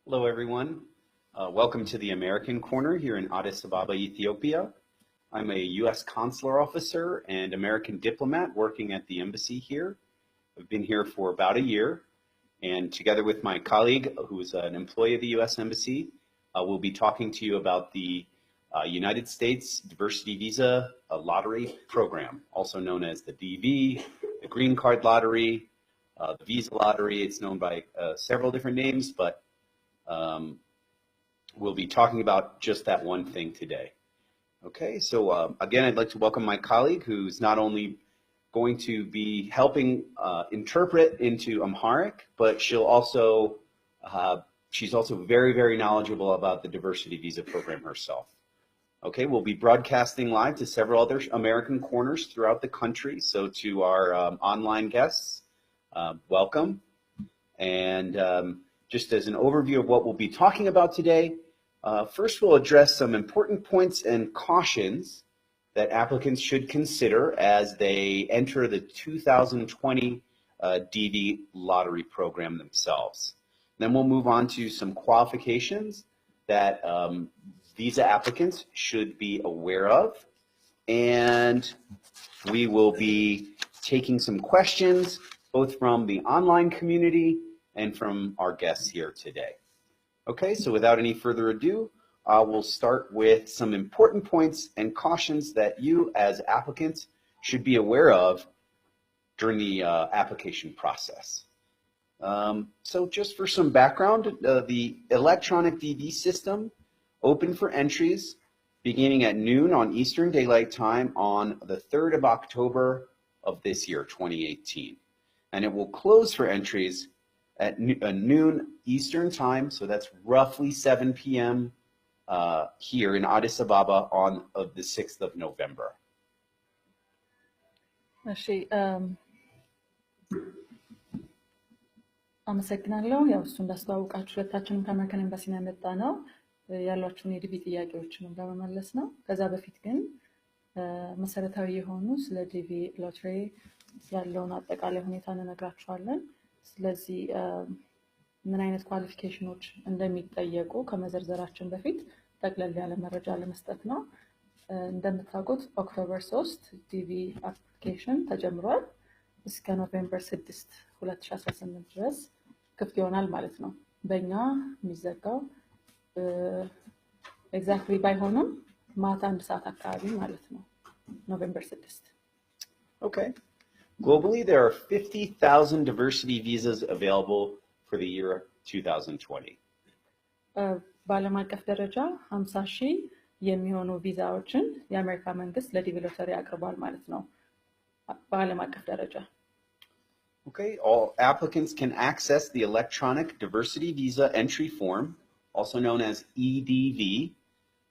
Hello, everyone. Welcome to the American Corner here in Addis Ababa, Ethiopia. I'm a U.S. consular officer and American diplomat working at the embassy here. I've been here for about a year, and together with my colleague, who is an employee of the U.S. Embassy, we'll be talking to you about the United States Diversity Visa Lottery Program, also known as the DV, the Green Card Lottery, the Visa Lottery. It's known by several different names, but we'll be talking about just that one thing today. Okay, so again, I'd like to welcome my colleague who's not only going to be helping interpret into Amharic, but she's also very, very knowledgeable about the diversity visa program herself. Okay, we'll be broadcasting live to several other American corners throughout the country. So to our online guests, welcome. And just as an overview of what we'll be talking about today, first we'll address some important points and cautions that applicants should consider as they enter the 2020 DV lottery program themselves. Then we'll move on to some qualifications that visa applicants should be aware of, and we will be taking some questions both from the online community and from our guests here today. Okay, so without any further ado, we'll start with some important points and cautions that you as applicants should be aware of during the application process. So just for some background, the electronic DV system opened for entries beginning at noon on Eastern Daylight Time on the 3rd of October of this year, 2018. And it will close for entries at noon Eastern Time, so that's roughly 7 p.m. Here in Addis Ababa on the 6th of November. አመሰግናለሁ። ያው እሱ እንዳስተዋወቃችሁ ሁለታችንም ከአሜሪካን ኤምባሲ ነው የመጣ ነው ያሏችሁን የዲቪ ጥያቄዎችን ለመመለስ ነው። ከዛ በፊት ግን መሰረታዊ የሆኑ ስለ ዲቪ ሎተሪ ያለውን አጠቃላይ ሁኔታ እንነግራችኋለን። ስለዚህ ምን አይነት ኳሊፊኬሽኖች እንደሚጠየቁ ከመዘርዘራችን በፊት ጠቅለል ያለ መረጃ ለመስጠት ነው። እንደምታውቁት ኦክቶበር 3 ዲቪ አፕሊኬሽን ተጀምሯል። እስከ ኖቬምበር 6 2018 ድረስ ክፍት ይሆናል ማለት ነው። በእኛ የሚዘጋው ኤግዛክትሊ ባይሆንም ማታ 1 ሰዓት አካባቢ ማለት ነው ኖቬምበር 6. Okay. Globally, there are 50,000 diversity visas available for the year 2020. በዓለም አቀፍ ደረጃ 50,000 የሚሆኑ ቪዛዎችን የአሜሪካ መንግስት ለዲቪ ሎተሪ አቅርቧል ማለት ነው በዓለም አቀፍ ደረጃ። Okay, all applicants can access the electronic diversity visa entry form, also known as EDV,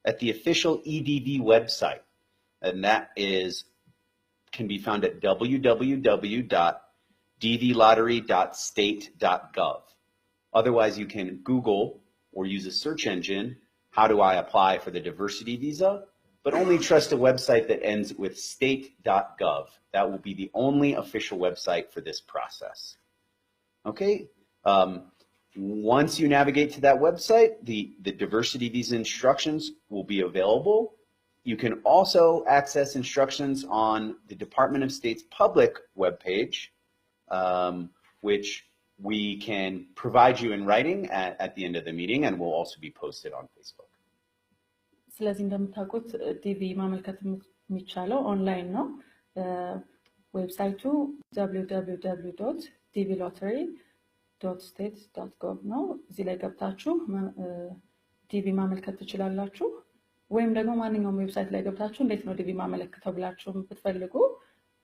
at the official EDV website, and that can be found at www.dvlottery.state.gov. Otherwise, you can Google or use a search engine, how do I apply for the diversity visa? But only trust a website that ends with state.gov. That will be the only official website for this process. Okay, once you navigate to that website, the diversity visa instructions will be available. You can also access instructions on the Department of State's public webpage, which we can provide you in writing at the end of the meeting, and will also be posted on Facebook. ስለዚህ እንደምታውቁት ዲቪ ማመልከት የሚቻለው ኦንላይን ነው። ዌብሳይቱ www.dvlottery.state.gov ነው። እዚህ ላይ ገብታችሁ ዲቪ ማመልከት ትችላላችሁ። ወይም ደግሞ ማንኛውም ዌብሳይት ላይ ገብታችሁ እንዴት ነው ዲቪ ማመልከተው ብላችሁ ብትፈልጉ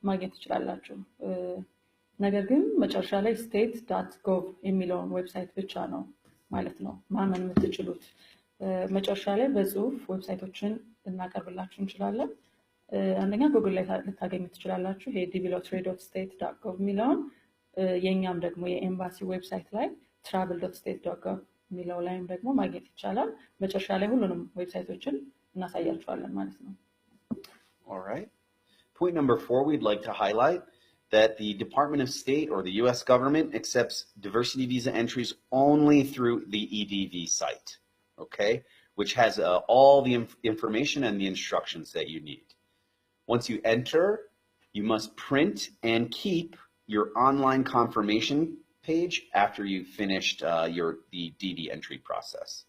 ማግኘት ትችላላችሁ። ነገር ግን መጨረሻ ላይ state.gov የሚለውን ዌብሳይት ብቻ ነው ማለት ነው ማመን የምትችሉት። መጨረሻ ላይ በጽሁፍ ዌብሳይቶችን እናቀርብላችሁ እንችላለን። አንደኛ ጉግል ላይ ልታገኙ ትችላላችሁ ይሄ dvlottery.state.gov የሚለውን። የኛም ደግሞ የኤምባሲ ዌብሳይት ላይ travel.state.gov የሚለው ላይም ደግሞ ማግኘት ይቻላል። መጨረሻ ላይ ሁሉንም ዌብሳይቶችን እናሳያችኋለን ማለት ነው። All right. Point number 4 we'd like to highlight that the Department of State or the U.S. government accepts diversity visa entries only through the EDV site, okay, which has all the information and the instructions that you need. Once you enter, you must print and keep your online confirmation page after you've finished the DV entry process.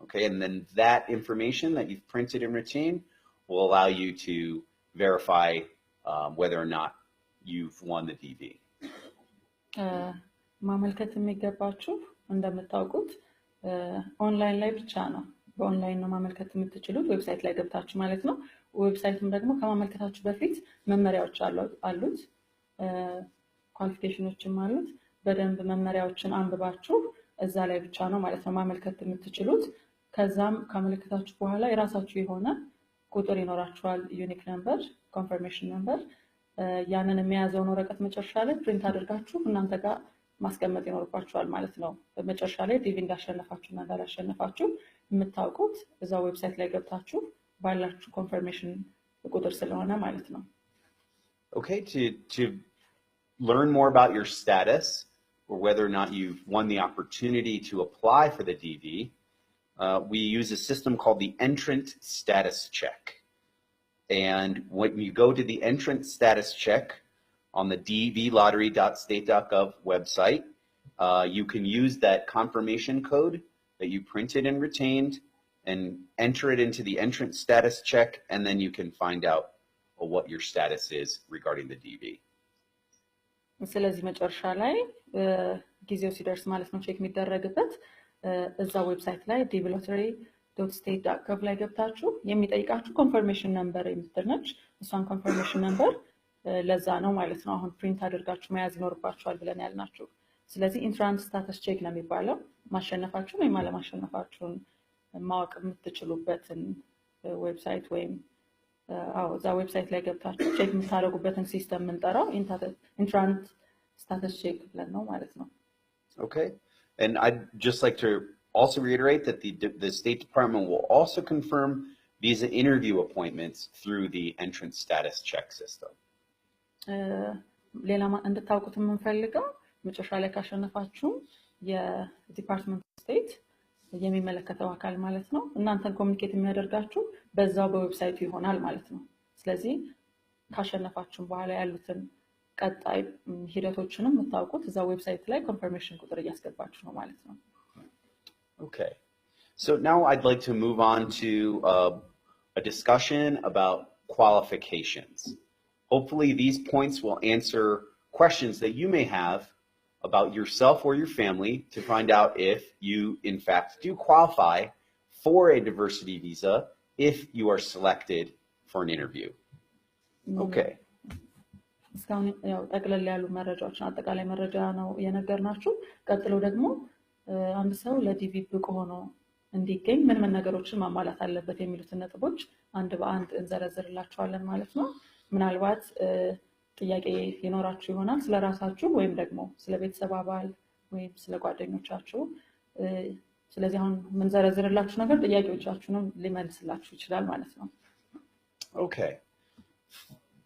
Okay, and then that information that you've printed and retained will allow you to verify whether or not you've won the DV. ማመልከት የሚገባችሁ እንደምታውቁት ኦንላይን ላይ ብቻ ነው። በኦንላይን ነው ማመልከት የምትችሉት ዌብሳይት ላይ ገብታችሁ ማለት ነው። ዌብሳይቱም ደግሞ ከማመልከታችሁ በፊት መመሪያዎች አሉት፣ ኳሊፊኬሽኖችም አሉት። በደንብ መመሪያዎችን አንብባችሁ እዛ ላይ ብቻ ነው ማለት ነው ማመልከት የምትችሉት። ከዛም ካመለከታችሁ በኋላ የራሳችሁ የሆነ ቁጥር ይኖራችኋል፣ ዩኒክ ነምበር፣ ኮንፈርሜሽን ነምበር። ያንን የሚያዘውን ወረቀት መጨረሻ ላይ ፕሪንት አድርጋችሁ እናንተ ጋር ማስቀመጥ ይኖርባችኋል ማለት ነው። በመጨረሻ ላይ ዲቪ እንዳሸነፋችሁና እንዳላሸነፋችሁ የምታውቁት እዛ ዌብሳይት ላይ ገብታችሁ ባላችሁ ኮንፈርሜሽን ቁጥር ስለሆነ ማለት ነው። Okay, to learn more about your status or whether or not you've won the opportunity to apply for the DV, we use a system called the entrant status check. And when you go to the entrant status check on the dvlottery.state.gov website, you can use that confirmation code that you printed and retained and enter it into the entrant status check, and then you can find out what your status is regarding the DV. ስለዚህ መጨረሻ ላይ ጊዜው ሲደርስ ማለት ነው ቼክ የሚደረግበት እዛ ዌብሳይት ላይ dvlottery.state.gov ላይ ገብታችሁ የሚጠይቃችሁ ኮንፈርሜሽን ነምበር የምትነች እሷን ኮንፈርሜሽን ነምበር ለዛ ነው ማለት ነው አሁን ፕሪንት አድርጋችሁ መያዝ ይኖርባችኋል ብለን ያልናችሁ። ስለዚህ ኢንትራንት ስታተስ ቼክ ነው የሚባለው። ማሸነፋችሁን ወይም አለማሸነፋችሁን ማወቅ የምትችሉበትን ዌብሳይት ወይም እዛ ዌብሳይት ላይ ገብታችሁ ቼክ የምታደርጉበትን ሲስተም የምንጠራው ኢንትራንት ስታተስ ቼክ ብለን ነው ማለት ነው። Okay, and I'd just like to also reiterate that the State Department will also confirm visa interview appointments through the entrance status check system. ሌላ እንድታውቁት የምንፈልገው መጨረሻ ላይ ካሸነፋችሁ የዲፓርትመንት ስቴት የሚመለከተው አካል ማለት ነው እናንተን ኮሙኒኬት የሚያደርጋችሁ በዛው በዌብሳይቱ ይሆናል ማለት ነው። ስለዚህ ካሸነፋችሁ በኋላ ያሉትን ቀጣይ ሂደቶችንም የምታውቁት እዛው ዌብሳይት ላይ ኮንፈርሜሽን ቁጥር እያስገባችሁ ነው ማለት ነው። Okay, so now I'd like to move on to a discussion about qualifications. Hopefully these points will answer questions that you may have about yourself or your family to find out if you in fact do qualify for a diversity visa if you are selected for an interview. Okay. እስካሁን ያው ጠቅለል ያሉ መረጃዎችን አጠቃላይ መረጃ ነው የነገርናችሁ። ቀጥሎ ደግሞ አንድ ሰው ለዲቪ ብቁ ሆኖ እንዲገኝ ምን ምን ነገሮችን ማሟላት አለበት የሚሉትን ነጥቦች አንድ በአንድ እንዘረዝርላችኋለን ማለት ነው። ምናልባት ጥያቄ ይኖራችሁ ይሆናል ስለራሳችሁ ወይም ደግሞ ስለ ቤተሰብ አባል ወይም ስለ ጓደኞቻችሁ። ስለዚህ አሁን ምን ዘረዝርላችሁ ነገር ጥያቄዎቻችሁንም ሊመልስላችሁ ይችላል ማለት ነው። Okay.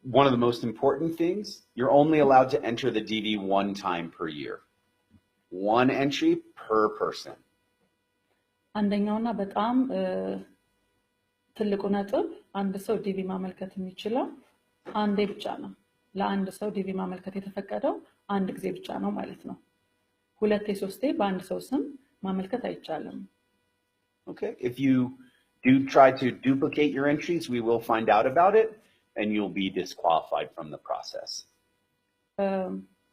One of the most important things, you're only allowed to enter the DV one time per year. One entry per person. አንደኛውና በጣም ትልቁ ነጥብ አንድ ሰው ዲቪ ማመልከት የሚችለው አንዴ ብቻ ነው። ለአንድ ሰው ዲቪ ማመልከት የተፈቀደው አንድ ጊዜ ብቻ ነው ማለት ነው። ሁለቴ ሶስቴ በአንድ ሰው ስም ማመልከት አይቻልም። Okay, if you do try to duplicate your entries, we will find out about it and you'll be disqualified from the process.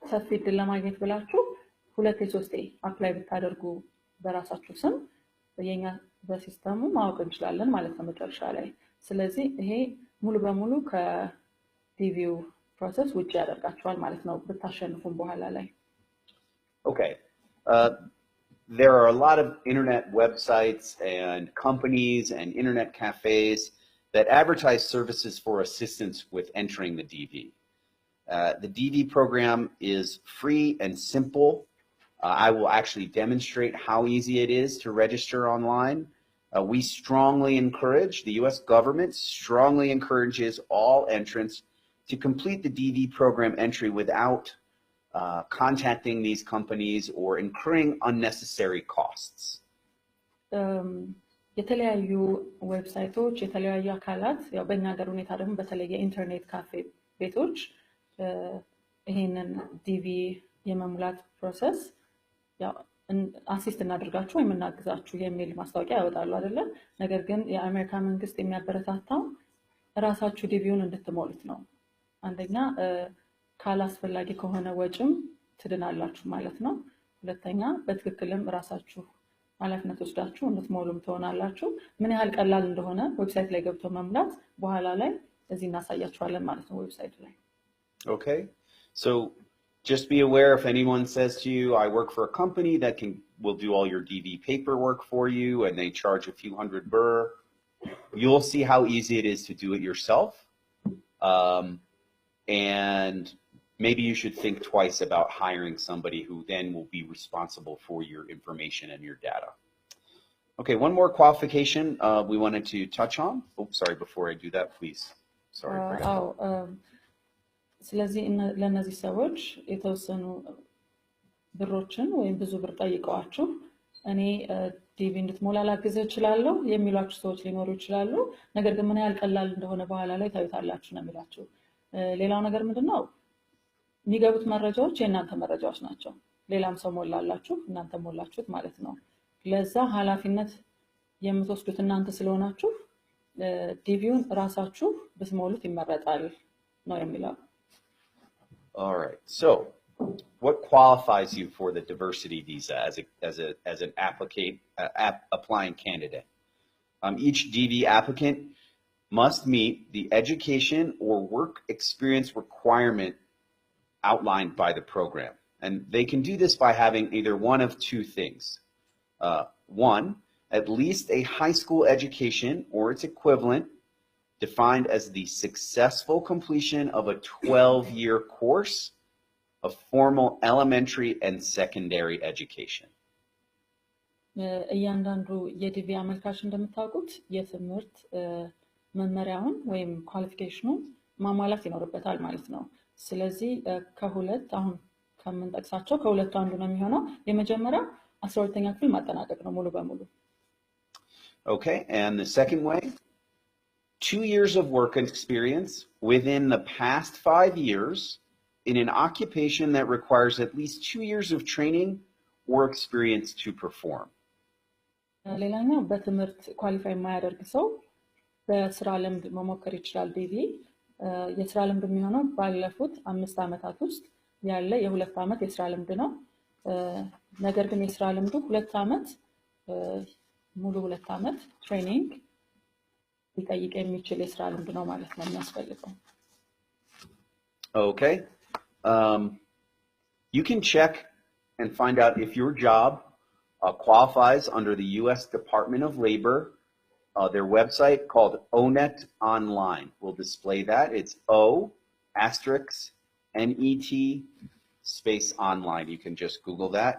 ሰፊ ዕድል ለማግኘት ብላችሁ ሁለቴ ሶስቴ አፕላይ ብታደርጉ በራሳችሁ ስም የኛ በሲስተሙ ማወቅ እንችላለን ማለት ነው መጨረሻ ላይ። ስለዚህ ይሄ ሙሉ በሙሉ ከዲቪው ፕሮሰስ ውጪ ያደርጋችኋል ማለት ነው ብታሸንፉም በኋላ ላይ። Okay. There are a lot of internet websites and companies and internet cafes that advertise services for assistance with entering the DV. The DV program is free and simple. I will actually demonstrate how easy it is to register online. We strongly encourage, the U.S. government strongly encourages all entrants to complete the DV program entry without contacting these companies or incurring unnecessary costs? የተለያዩ ዌብሳይቶች የተለያዩ አካላት ያው በእኛ ሀገር ሁኔታ ደግሞ በተለይ የኢንተርኔት ካፌ ቤቶች ይሄንን ዲቪ የመሙላት ፕሮሰስ ያው አሲስት እናደርጋችሁ ወይም እናግዛችሁ የሚል ማስታወቂያ ያወጣሉ አይደለ? ነገር ግን የአሜሪካ መንግስት የሚያበረታታው ራሳችሁ ዲቪውን እንድትሞሉት ነው። አንደኛ ካላስፈላጊ ከሆነ ወጭም ትድናላችሁ ማለት ነው። ሁለተኛ በትክክልም ራሳችሁ ኃላፊነት ወስዳችሁ እንድትሞሉም ትሆናላችሁ። ምን ያህል ቀላል እንደሆነ ዌብሳይት ላይ ገብቶ መሙላት በኋላ ላይ እዚህ እናሳያችኋለን ማለት ነው ዌብሳይቱ ላይ። Okay. So just be aware if anyone says to you, I work for a company that will do all your DV paperwork for you and they charge a few hundred burr, you'll see how easy it is to do it yourself. And maybe you should think twice about hiring somebody who then will be responsible for your information and your data. Okay, one more qualification we wanted to touch on. Oh, sorry, before I do that, please. Sorry. ስለዚህ ለነዚህ ሰዎች የተወሰኑ ብሮችን ወይም ብዙ ብር ጠይቀዋችሁ እኔ ዲቪ እንድትሞላ ላግዝህ እችላለሁ የሚሏችሁ ሰዎች ሊኖሩ ይችላሉ። ነገር ግን ምን ያህል ቀላል እንደሆነ በኋላ ላይ ታዩታላችሁ ነው የሚላችሁ። ሌላው ነገር ምንድነው? የሚገቡት መረጃዎች የእናንተ መረጃዎች ናቸው። ሌላም ሰው ሞላላችሁ እናንተ ሞላችሁት ማለት ነው። ለዛ ኃላፊነት የምትወስዱት እናንተ ስለሆናችሁ ዲቪውን ራሳችሁ ብትሞሉት ይመረጣል ነው የሚለው። All right. So, what qualifies you for the diversity visa as an applying candidate? Each DV applicant must meet the education or work experience requirement outlined by the program, and they can do this by having either one of two things. One, at least a high school education or its equivalent, defined as the successful completion of a 12-year course of formal elementary and secondary education. እያንዳንዱ የዲቪ አመልካች እንደምታውቁት የትምህርት መመሪያውን ወይም ኳሊፊኬሽኑን ማሟላት ይኖርበታል ማለት ነው። ስለዚህ ከሁለት አሁን ከምንጠቅሳቸው ከሁለቱ አንዱ ነው የሚሆነው። የመጀመሪያው 12ኛ ክፍል ማጠናቀቅ ነው ሙሉ በሙሉ። Okay, and the second way, 2 years of work experience within the past 5 years in an occupation that requires at least 2 years of training or experience to perform. ሌላኛው በትምህርት ኳሊፋይ የማያደርግ ሰው በስራ ልምድ መሞከር ይችላል ዲቪ። የስራ ልምድ የሚሆነው ባለፉት 5 ዓመታት ውስጥ ያለ የ2 ዓመት የስራ ልምድ ነው። ነገር ግን የስራ ልምዱ 2 ዓመት ሙሉ 2 ዓመት ትሬኒንግ ሊጠይቅ የሚችል የስራ ልምድ ነው ማለት ነው የሚያስፈልገው። Okay. You can check and find out if your job qualifies under the U.S. Department of Labor. Their website called ONET Online will display that. It's O*NET space online. You can just Google that.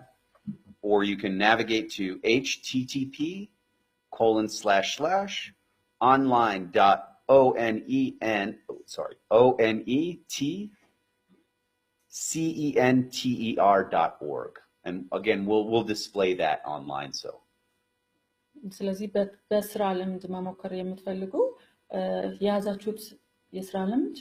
Or you can navigate to http://online.onetcenter.org. And again, we'll display that online. So. ስለዚህ በስራ ልምድ መሞከር የምትፈልጉ የያዛችሁት የስራ ልምድ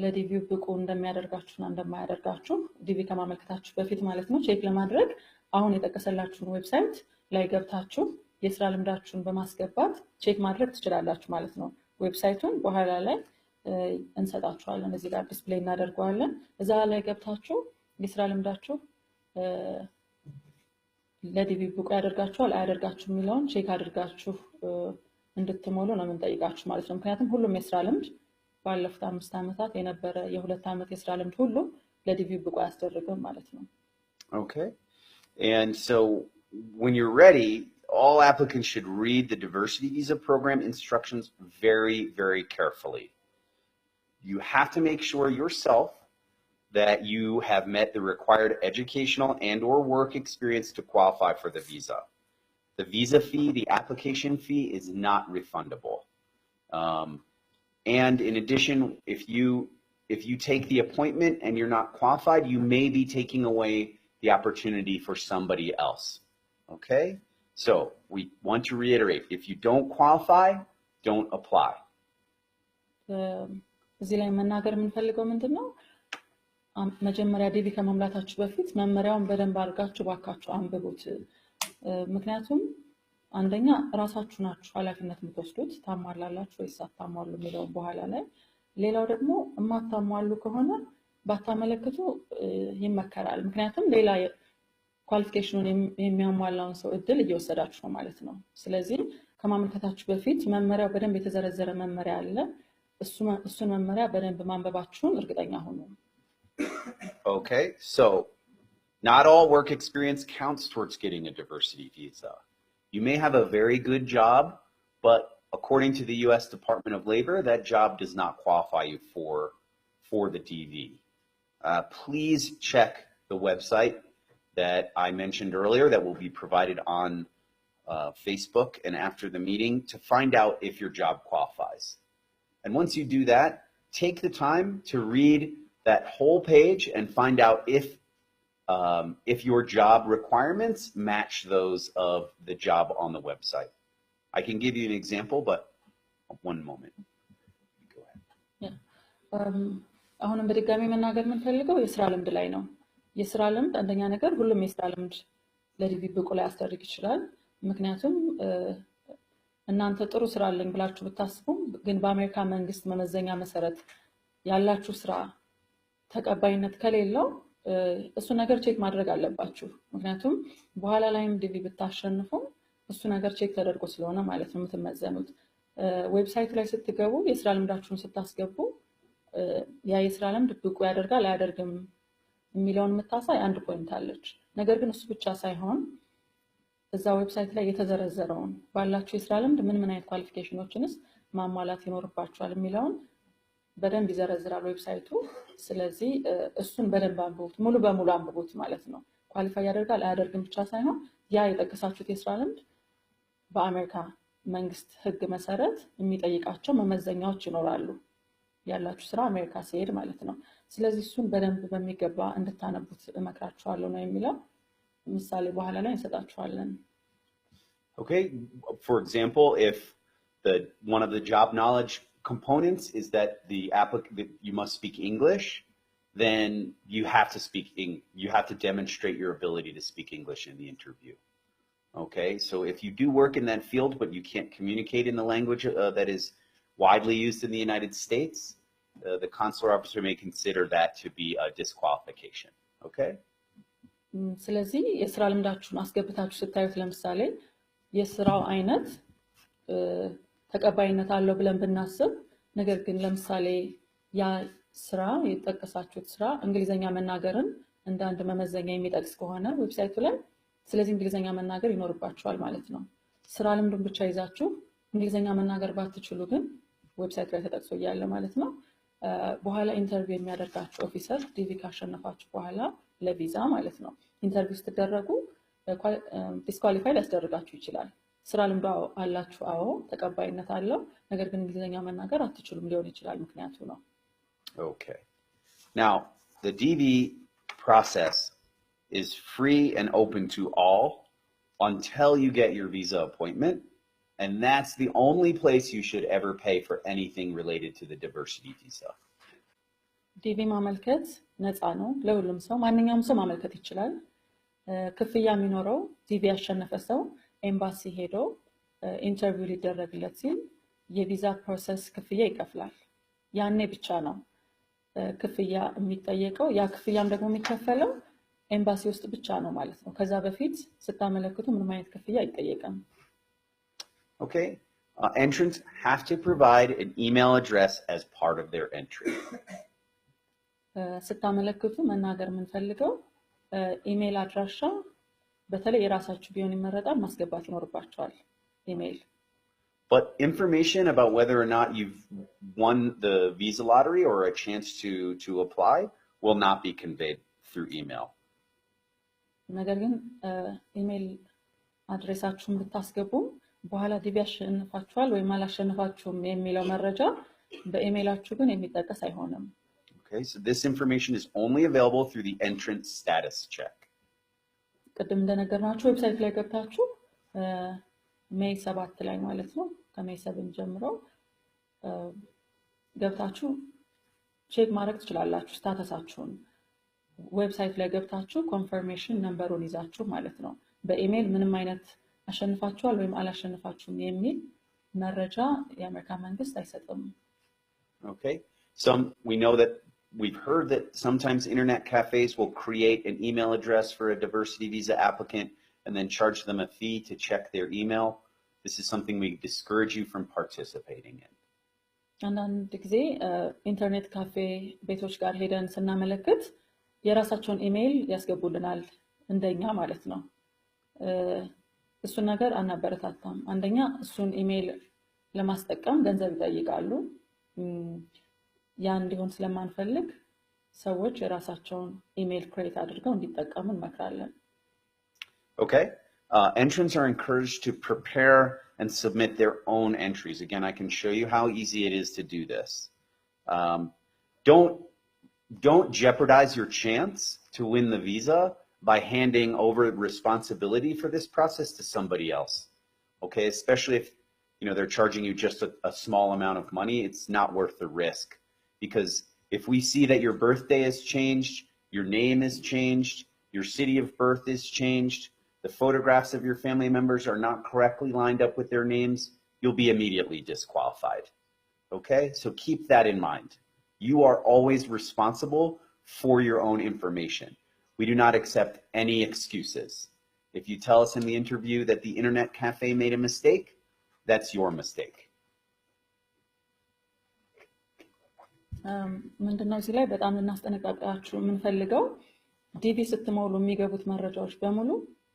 ለዲቪው ብቁ እንደሚያደርጋችሁና እንደማያደርጋችሁ ዲቪ ከማመልከታችሁ በፊት ማለት ነው ቼክ ለማድረግ አሁን የተጠቀሰላችሁን ዌብሳይት ላይ ገብታችሁ የስራ ልምዳችሁን በማስገባት ቼክ ማድረግ ትችላላችሁ ማለት ነው። ዌብሳይቱን በኋላ ላይ እንሰጣችኋለን፣ እዚህ ጋር ዲስፕሌይ እናደርገዋለን። እዛ ላይ ገብታችሁ የስራ ልምዳችሁ ለዲቪ ብቁ ያደርጋችኋል አያደርጋችሁም የሚለውን ቼክ አድርጋችሁ እንድትሞሉ ነው የምንጠይቃችሁ ማለት ነው። ምክንያቱም ሁሉም የስራ ልምድ ባለፉት 5 ዓመታት የነበረ የ2 ዓመት የስራ ልምድ ሁሉ ለዲቪ ብቁ ያስደርግም ማለት ነው። Okay. And so when you're ready, all applicants should read the diversity visa program instructions very, very carefully. You have to make sure yourself that you have met the required educational and or work experience to qualify for the visa. The visa fee, the application fee, is not refundable. And in addition, if you if you take the appointment and you're not qualified, you may be taking away the opportunity for somebody else. Okay? So we want to reiterate, if you don't qualify, don't apply. እዚህ ላይ መናገር የምንፈልገው ምንድነው? መጀመሪያ ዲቪ ከመሙላታችሁ በፊት መመሪያውን በደንብ አድርጋችሁ ባካችሁ አንብቡት። ምክንያቱም አንደኛ ራሳችሁ ናችሁ ኃላፊነት የምትወስዱት ታሟላላችሁ ወይስ አታሟሉ የሚለው በኋላ ላይ ሌላው ደግሞ የማታሟሉ ከሆነ ባታመለክቱ ይመከራል። ምክንያቱም ሌላ ኳሊፊኬሽኑን የሚያሟላውን ሰው እድል እየወሰዳችሁ ነው ማለት ነው። ስለዚህ ከማመልከታችሁ በፊት መመሪያው በደንብ የተዘረዘረ መመሪያ አለ። እሱን መመሪያ በደንብ ማንበባችሁን እርግጠኛ ሁኑ። Okay, so not all work experience counts towards getting a diversity visa. You may have a very good job, but according to the U.S. Department of Labor, that job does not qualify you for the DV. Please check the website that I mentioned earlier that will be provided on Facebook and after the meeting to find out if your job qualifies. And once you do that, take the time to read that whole page and find out if your job requirements match those of the job on the website. I can give you an example, but one moment. Go ahead. Yeah. አሁንም በድጋሚ መናገር የምንፈልገው የስራ ልምድ ላይ ነው። የስራ ልምድ አንደኛ ነገር ሁሉም የስራ ልምድ ለዲቪ ብቁ ላይ ያስደርግ ይችላል። ምክንያቱም እናንተ ጥሩ ስራ አለኝ ብላችሁ ብታስቡ ግን በአሜሪካ መንግስት መመዘኛ መሰረት ያላችሁ ስራ ተቀባይነት ከሌለው እሱ ነገር ቼክ ማድረግ አለባችሁ። ምክንያቱም በኋላ ላይም ዲቪ ብታሸንፉ እሱ ነገር ቼክ ተደርጎ ስለሆነ ማለት ነው የምትመዘኑት። ዌብሳይት ላይ ስትገቡ የስራ ልምዳችሁን ስታስገቡ ያ የስራ ልምድ ብቁ ያደርጋል አያደርግም የሚለውን የምታሳይ አንድ ፖይንት አለች። ነገር ግን እሱ ብቻ ሳይሆን እዛ ዌብሳይት ላይ የተዘረዘረውን ባላችሁ የስራ ልምድ ምን አይነት ኳሊፊኬሽኖችንስ ማሟላት ይኖርባችኋል የሚለውን በደንብ ይዘረዝራል ዌብሳይቱ። ስለዚህ እሱን በደንብ አንብቡት፣ ሙሉ በሙሉ አንብቡት ማለት ነው። ኳሊፋይ ያደርጋል አያደርግም ብቻ ሳይሆን ያ የጠቀሳችሁት የስራ ልምድ በአሜሪካ መንግስት ህግ መሰረት የሚጠይቃቸው መመዘኛዎች ይኖራሉ ያላችሁ ስራ አሜሪካ ሲሄድ ማለት ነው። ስለዚህ እሱን በደንብ በሚገባ እንድታነቡት እመክራችኋለሁ ነው የሚለው። ምሳሌ በኋላ ላይ እንሰጣችኋለን። Okay, for example, if one of the job knowledge components is that you must speak English, then you have to demonstrate your ability to speak English in the interview. Okay, so if you do work in that field but you can't communicate in the language that is widely used in the United States, the consular officer may consider that to be a disqualification. Okay? ስለዚህ የስራ ልምዳችሁን አስገብታችሁ ስታዩት ለምሳሌ የስራው አይነት ተቀባይነት አለው ብለን ብናስብ ነገር ግን ለምሳሌ ያ ስራ የተጠቀሳችሁት ስራ እንግሊዘኛ መናገርን እንደ አንድ መመዘኛ የሚጠቅስ ከሆነ ዌብሳይቱ ላይ ስለዚህ እንግሊዘኛ መናገር ይኖርባችኋል ማለት ነው። ስራ ልምዱን ብቻ ይዛችሁ እንግሊዘኛ መናገር ባትችሉ ግን ዌብሳይቱ ላይ ተጠቅሶ ያለ ማለት ነው። በኋላ ኢንተርቪው የሚያደርጋችሁ ኦፊሰር ዲቪ ካሸነፋችሁ በኋላ ለቪዛ ማለት ነው ኢንተርቪው ስትደረጉ ዲስኳሊፋይ ሊያስደርጋችሁ ይችላል። ስራ ልምዱ አላችሁ አዎ ተቀባይነት አለው ነገር ግን እንግሊዘኛ መናገር አትችሉም ሊሆን ይችላል ምክንያቱ ነው። Okay. Now, the DV process is free and open to all until you get your visa appointment, and that's the only place you should ever pay for anything related to the diversity visa. ዲቪ ማመልከት ነፃ ነው ለሁሉም ሰው ማንኛውም ሰው ማመልከት ይችላል። ክፍያ የሚኖረው ዲቪ ያሸነፈ ሰው ኤምባሲ ሄዶ ኢንተርቪው ሊደረግለት ሲል የቪዛ ፕሮሰስ ክፍያ ይከፍላል። ያኔ ብቻ ነው ክፍያ የሚጠየቀው። ያ ክፍያም ደግሞ የሚከፈለው ኤምባሲ ውስጥ ብቻ ነው ማለት ነው። ከዛ በፊት ስታመለክቱ ምንም አይነት ክፍያ አይጠየቅም። Okay. Entrants have to provide an email address as part of their entry. ስታመለክቱ መናገር የምንፈልገው ኢሜል አድራሻ በተለይ የራሳችሁ ቢሆን ይመረጣል ማስገባት ይኖርባችኋል ኢሜል። But information about whether or not you've won the visa lottery or a chance to apply will not be conveyed through email. ነገር ግን ኢሜል አድሬሳችሁን ብታስገቡ በኋላ ዲቪ አሸንፋችኋል ወይም አላሸንፋችሁም የሚለው መረጃ በኢሜላችሁ ግን የሚጠቀስ አይሆንም። Okay, so this information is only available through the entrance status check. ቅድም እንደነገርናችሁ ዌብሳይት ላይ ገብታችሁ ሜይ 7 ላይ ማለት ነው ከሜይ 7 ጀምሮ ገብታችሁ ቼክ ማድረግ ትችላላችሁ ስታተሳችሁን ዌብሳይት ላይ ገብታችሁ ኮንፈርሜሽን ነምበሩን ይዛችሁ ማለት ነው በኢሜል ምንም አይነት አሸንፋችኋል ወይም አላሸንፋችሁም የሚል መረጃ የአሜሪካ መንግስት አይሰጥም Okay, we know that we've heard that sometimes internet cafes will create an email address for a diversity visa applicant and then charge them a fee to check their email. This is something we discourage you from participating in. አንዳንድ ጊዜ ኢንተርኔት ካፌ ቤቶች ጋር ሄደን ስናመለክት የራሳቸውን ኢሜል ያስገቡልናል እንደኛ ማለት ነው እሱን ነገር አናበረታታም አንደኛ እሱን ኢሜል ለማስጠቀም ገንዘብ ይጠይቃሉ ያ እንዲሆን ስለማንፈልግ ሰዎች የራሳቸውን ኢሜል ክሬት አድርገው እንዲጠቀሙ እንመክራለን Okay, entrants are encouraged to prepare and submit their own entries. Again, I can show you how easy it is to do this. Don't jeopardize your chance to win the visa by handing over responsibility for this process to somebody else. Okay, especially if they're charging you just a small amount of money, it's not worth the risk. Because if we see that your birthday has changed, your name has changed, your city of birth is changed, the photographs of your family members are not correctly lined up with their names, you'll be immediately disqualified. Okay, so keep that in mind. You are always responsible for your own information. We do not accept any excuses. If you tell us in the interview that the internet cafe made a mistake, that's your mistake. ምንድነው እዚህ ላይ በጣም እናስጠነቅቃችሁ የምንፈልገው ዲቪ ስትሞሉ የሚገቡት መረጃዎች በሙሉ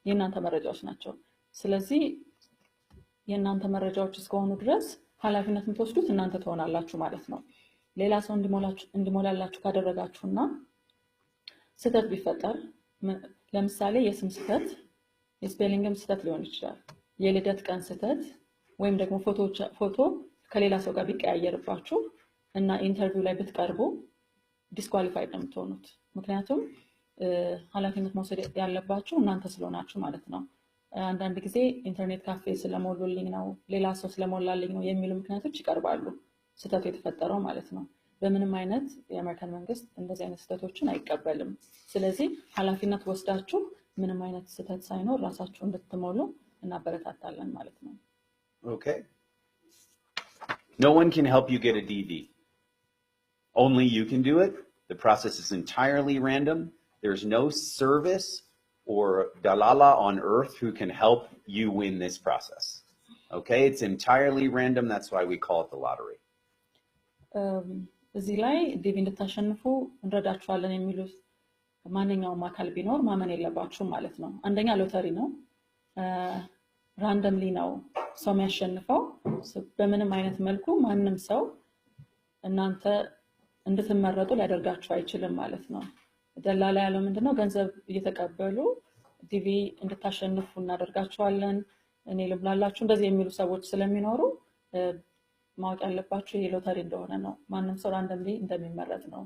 የእናንተ መረጃዎች ናቸው ስለዚህ የእናንተ መረጃዎች እስከሆኑ ድረስ ኃላፊነት የምትወስዱት እናንተ ትሆናላችሁ ማለት ነው ሌላ ሰው እንዲሞላላችሁ ካደረጋችሁና ስህተት ቢፈጠር ለምሳሌ የስም ስህተት የስፔሊንግም ስህተት ሊሆን ይችላል የልደት ቀን ስህተት ወይም ደግሞ ፎቶ ከሌላ ሰው ጋር ቢቀያየርባችሁ እና ኢንተርቪው ላይ ብትቀርቡ ዲስኳሊፋይድ ነው የምትሆኑት ምክንያቱም ኃላፊነት መውሰድ ያለባችሁ እናንተ ስለሆናችሁ ማለት ነው አንዳንድ ጊዜ ኢንተርኔት ካፌ ስለሞሉልኝ ነው ሌላ ሰው ስለሞላልኝ ነው የሚሉ ምክንያቶች ይቀርባሉ ስህተት የተፈጠረው ማለት ነው በምንም አይነት የአሜሪካን መንግስት እንደዚህ አይነት ስህተቶችን አይቀበልም ስለዚህ ኃላፊነት ወስዳችሁ ምንም አይነት ስህተት ሳይኖር ራሳችሁ እንድትሞሉ እናበረታታለን ማለት ነው Okay, no one can help you get a DV. Only you can do it. The process is entirely random. There's no service or dalala on earth who can help you win this process. Okay, it's entirely random. That's why we call it the lottery. እዚህ ላይ ዲቪ እንድታሸንፉ እንረዳችኋለን የሚሉት ማንኛውም አካል ቢኖር ማመን የለባችሁም ማለት ነው አንደኛ ሎተሪ ነው ራንደምሊ ነው ሰው የሚያሸንፈው በምንም አይነት መልኩ ማንንም ሰው እናንተ እንድትመረጡ ሊያደርጋችሁ አይችልም ማለት ነው ደላላ ያለው ምንድነው ገንዘብ እየተቀበሉ ዲቪ እንድታሸንፉ እናደርጋችኋለን እኔ ልብላላችሁ እንደዚህ የሚሉ ሰዎች ስለሚኖሩ ማወቅ ያለባችሁ ይሄ ሎተሪ እንደሆነ ነው ማንንም ሰው ራንደምሊ እንደሚመረጥ ነው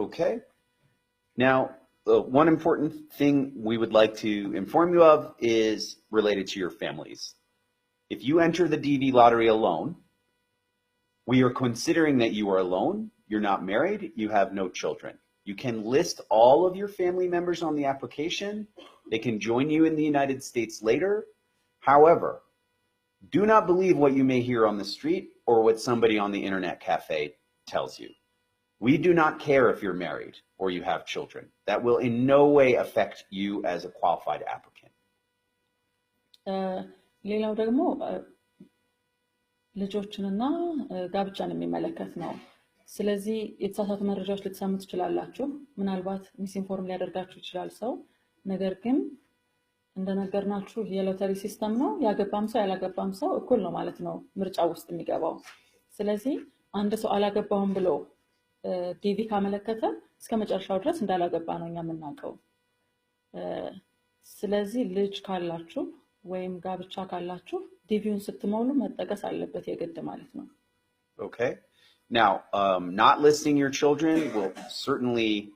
Okay, now one important thing we would like to inform you of is related to your families. If you enter the DV lottery alone, we are considering that you are alone, you're not married, you have no children. You can list all of your family members on the application. They can join you in the United States later. However, do not believe what you may hear on the street or what somebody on the internet cafe tells you. We do not care if you're married or you have children. That will in no way affect you as a qualified applicant. ሌላው ደግሞ ልጆችንና ጋብቻን የሚመለከት ነው ስለዚህ የተሳሳቱ መረጃዎች ልትሰሙ ትችላላችሁ ምናልባት ሚስኢንፎርም ሊያደርጋችሁ ይችላል ሰው ነገር ግን እንደነገርናችሁ የሎተሪ ሲስተም ነው ያገባም ሰው ያላገባም ሰው እኩል ነው ማለት ነው ምርጫ ውስጥ የሚገባው ስለዚህ አንድ ሰው አላገባውም ብሎ ዲቪ ካመለከተ እስከ መጨረሻው ድረስ እንዳላገባ ነው እኛ የምናውቀው ስለዚህ ልጅ ካላችሁ ወይም ጋብቻ ካላችሁ ዲቪውን ስትሞሉ መጠቀስ አለበት የግድ ማለት ነው Okay, Now, not listing your children will certainly,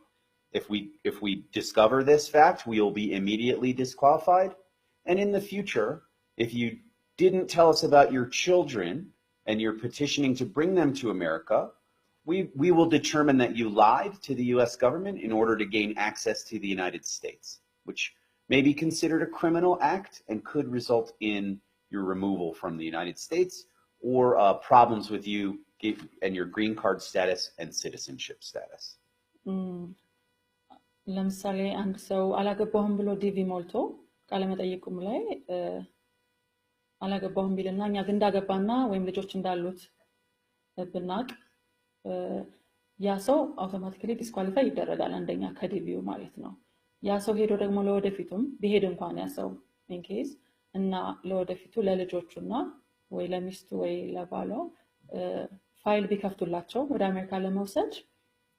if we discover this fact, we will be immediately disqualified. And in the future, if you didn't tell us about your children and you're petitioning to bring them to America, we will determine that you lied to the U.S. government in order to gain access to the United States, which may be considered a criminal act and could result in your removal from the United States or problems with you and your green card status and citizenship status. ለምሳሌ አንድ ሰው አላገባሁም ብሎ ዲቪ ሞልቶ ቃለ መጠይቁም ላይ አላገባሁም ቢልና እኛ ግን እንዳገባና ወይም ልጆች እንዳሉት ብናቅ ያ ሰው አውቶማቲካሊ ዲስኳሊፋይ ይደረጋል አንደኛ ከዲቪው ማለት ነው። ያ ሰው ሄዶ ደግሞ ለወደፊቱም ቢሄድ እንኳን ያ ሰው ኢን ኬዝ እና ለወደፊቱ ለልጆቹና ወይ ለሚስቱ ወይ ለባሏ ፋይል ቢከፍቱላቸው ወደ አሜሪካ ለመውሰድ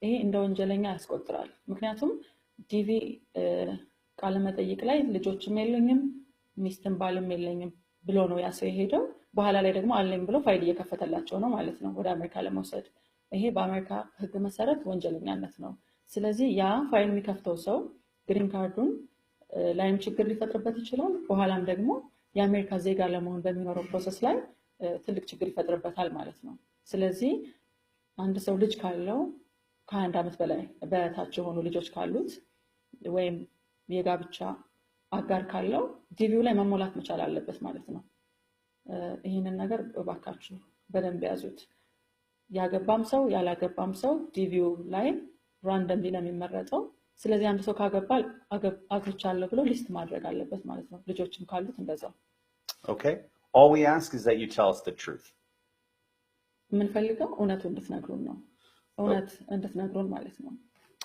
ይሄ እንደ ወንጀለኛ ያስቆጥራል። ምክንያቱም ዲቪ ቃለ መጠይቅ ላይ ልጆችም የለኝም ሚስትም ባልም የለኝም ብሎ ነው ያ ሰው የሄደው። በኋላ ላይ ደግሞ አለኝ ብሎ ፋይል እየከፈተላቸው ነው ማለት ነው ወደ አሜሪካ ለመውሰድ። ይሄ በአሜሪካ ሕግ መሰረት ወንጀለኛነት ነው። ስለዚህ ያ ፋይል የሚከፍተው ሰው ግሪን ካርዱን ላይም ችግር ሊፈጥርበት ይችላል። በኋላም ደግሞ የአሜሪካ ዜጋ ለመሆን በሚኖረው ፕሮሰስ ላይ ትልቅ ችግር ይፈጥርበታል ማለት ነው። ስለዚህ አንድ ሰው ልጅ ካለው ከ21 ዓመት በላይ በታች የሆኑ ልጆች ካሉት ወይም የጋብቻ አጋር ካለው ዲቪው ላይ መሞላት መቻል አለበት ማለት ነው። ይሄንን ነገር እባካችሁ በደንብ ያዙት። ያገባም ሰው ያላገባም ሰው ዲቪው ላይ ራንደምሊ ነው የሚመረጠው። ስለዚህ አንድ ሰው ካገባ አግብቻለሁ ብሎ ሊስት ማድረግ አለበት ማለት ነው። ልጆችም ካሉት እንደዛው። Okay. All we ask is that you tell us the truth. የምንፈልገው እውነቱ እንድትነግሩን ነው። እውነት እንድትነግሩን ማለት ነው።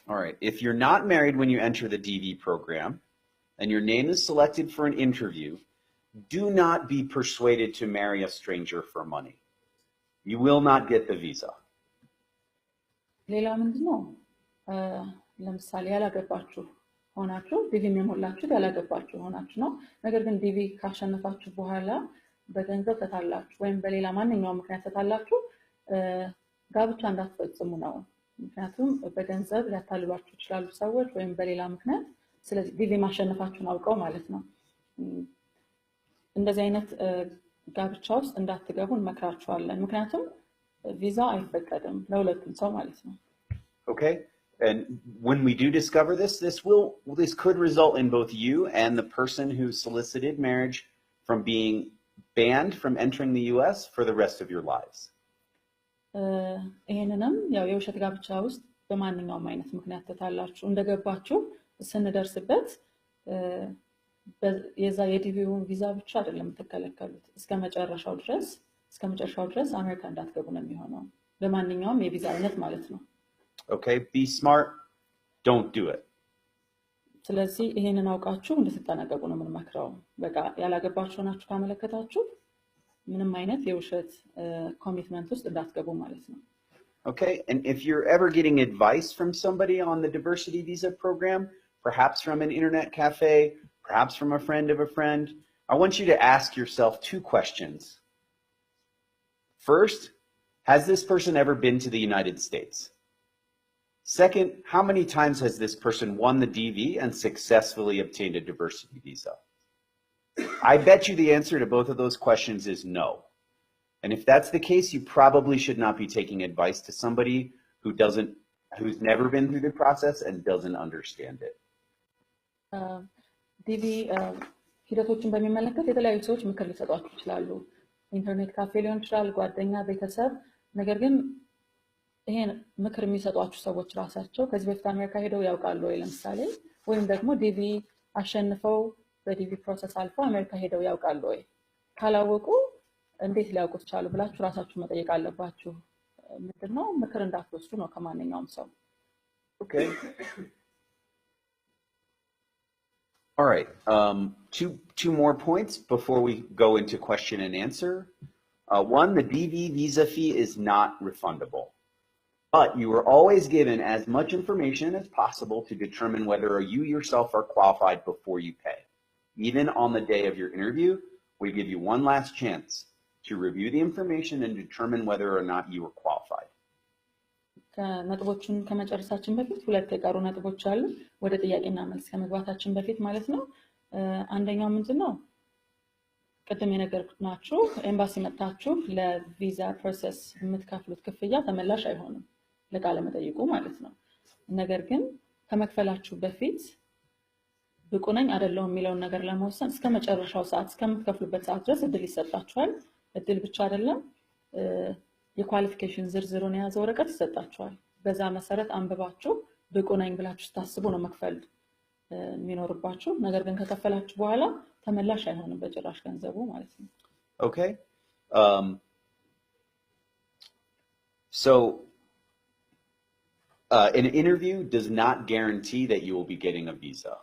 All right. If you're not married when you enter the DV program and your name is selected for an interview, do not be persuaded to marry a stranger for money. You will not get the visa. ሌላ ምንድነው? ለምሳሌ ያላገባችሁ ሆናችሁ ዲቪ የሞላችሁ ያላገባችሁ ሆናችሁ ነው። ነገር ግን ዲቪ ካሸነፋችሁ በኋላ በገንዘብ ተታላችሁ ወይም በሌላ ማንኛውም ምክንያት ተታላችሁ ጋብቻ እንዳትፈጽሙ ነው። ምክንያቱም በገንዘብ ሊያታልሏችሁ ይችላሉ ሰዎች ወይም በሌላ ምክንያት። ስለዚህ ዲቪ ማሸነፋችሁን አውቀው ማለት ነው እንደዚህ አይነት ጋብቻ ውስጥ እንዳትገቡ እንመክራችኋለን። ምክንያቱም ቪዛ አይፈቀድም ለሁለቱም ሰው ማለት ነው። Okay. And when we do discover this could result in both you and the person who solicited marriage from being banned from entering the US for the rest of your lives. ይሄንንም ያው የውሸት ጋብቻ ውስጥ በማንኛውም አይነት ምክንያት ተታላችሁ እንደገባችሁ ስንደርስበት የዛ የዲቪውን ቪዛ ብቻ አይደለም ተከለከሉት እስከ መጨረሻው ድረስ አሜሪካ እንዳትገቡ ነው የሚሆነው በማንኛውም የቪዛ አይነት ማለት ነው። Okay, be smart. Don't do it. ስለዚህ ይሄንን አውቃችሁ እንድትጠነቀቁ ነው የምንመክረው። በቃ ያላገባችሁ ናችሁ ካመለከታችሁ ምንም አይነት የውሸት ኮሚትመንት ውስጥ እንዳትገቡ ማለት ነው። Okay, and if you're ever getting advice from somebody on the diversity visa program, perhaps from an internet cafe, perhaps from a friend of a friend, I want you to ask yourself two questions. First, has this person ever been to the United States? Second, how many times has this person won the DV and successfully obtained a diversity visa? I bet you the answer to both of those questions is no. And if that's the case, you probably should not be taking advice to somebody who's never been through the process and doesn't understand it. ዲቪ ሂደቶችን በሚመለከት የተለያዩ ሰዎች ምክር ሊሰጧችሁ ይችላሉ። ኢንተርኔት ካፌ ሊሆን ይችላል፣ ጓደኛ፣ ቤተሰብ። ነገር ግን ይሄን ምክር የሚሰጧችሁ ሰዎች ራሳቸው ከዚህ በፊት አሜሪካ ሄደው ያውቃሉ ወይ ለምሳሌ ወይም ደግሞ ዲቪ አሸንፈው በዲቪ ፕሮሰስ አልፈው አሜሪካ ሄደው ያውቃሉ ወይ? ካላወቁ እንዴት ሊያውቁት ቻሉ ብላችሁ ራሳችሁ መጠየቅ አለባችሁ። ምንድነው ምክር እንዳትወስዱ ነው ከማንኛውም ሰው። Okay. All right. Two more points before we go into question and answer. One, the DV visa fee is not refundable. But you are always given as much information as possible to determine whether you yourself are qualified before you pay. Even on the day of your interview, we give you one last chance to review the information and determine whether or not you are qualified. ከነጥቦቹን ከመጨረሳችን በፊት ሁለት የቀሩ ነጥቦች አሉ ወደ ጥያቄና መልስ ከመግባታችን በፊት ማለት ነው። አንደኛው ምንድነው ቅድም የነገርኩናችሁ ኤምባሲ መጣችሁ ለቪዛ ፕሮሰስ የምትከፍሉት ክፍያ ተመላሽ አይሆንም ለቃለ መጠይቁ ማለት ነው። ነገር ግን ከመክፈላችሁ በፊት ብቁ ነኝ አይደለሁም የሚለውን ነገር ለመወሰን እስከ መጨረሻው ሰዓት እስከምትከፍሉበት ሰዓት ድረስ እድል ይሰጣችኋል። እድል ብቻ አይደለም የኳሊፊኬሽን ዝርዝሩን የያዘ ወረቀት ይሰጣችኋል። በዛ መሰረት አንብባችሁ ብቁ ነኝ ብላችሁ ታስቡ ነው መክፈል የሚኖርባችሁ። ነገር ግን ከከፈላችሁ በኋላ ተመላሽ አይሆንም በጭራሽ ገንዘቡ ማለት ነው። Okay. So an interview does not guarantee that you will be getting a visa.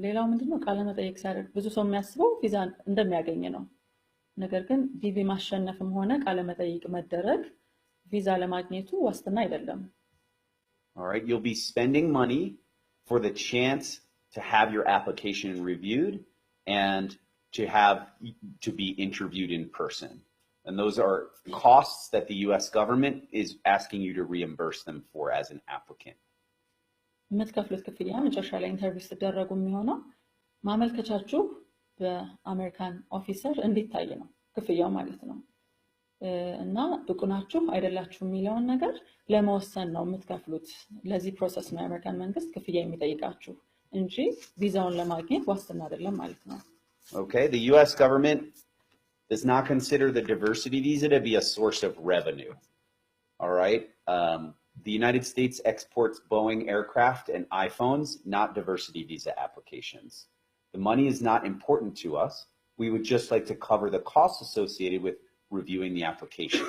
ሌላው ምንድነው ቃለ መጠይቅ ሲያደርግ ብዙ ሰው የሚያስበው ቪዛ እንደሚያገኝ ነው። ነገር ግን ዲቪ ማሸነፍም ሆነ ቃለ መጠይቅ መደረግ ቪዛ ለማግኘቱ ዋስትና አይደለም። All right, you'll be spending money for the chance to have your application reviewed and to be interviewed in person. And those are costs that the US government is asking you to reimburse them for as an applicant. የምትከፍሉት ክፍያ መጨረሻ ላይ ኢንተርቪው ስትደረጉ የሚሆነው ማመልከቻችሁ በአሜሪካን ኦፊሰር እንዲታይ ነው ክፍያው ማለት ነው። እና ብቁ ናችሁ አይደላችሁ የሚለውን ነገር ለመወሰን ነው የምትከፍሉት። ለዚህ ፕሮሰስ ነው የአሜሪካን መንግስት ክፍያ የሚጠይቃችሁ እንጂ ቪዛውን ለማግኘት ዋስትና አይደለም ማለት ነው። Okay, the US government does not consider the diversity visa to be a source of revenue. All right? The United States exports Boeing aircraft and iPhones, not diversity visa applications. The money is not important to us. We would just like to cover the costs associated with reviewing the application.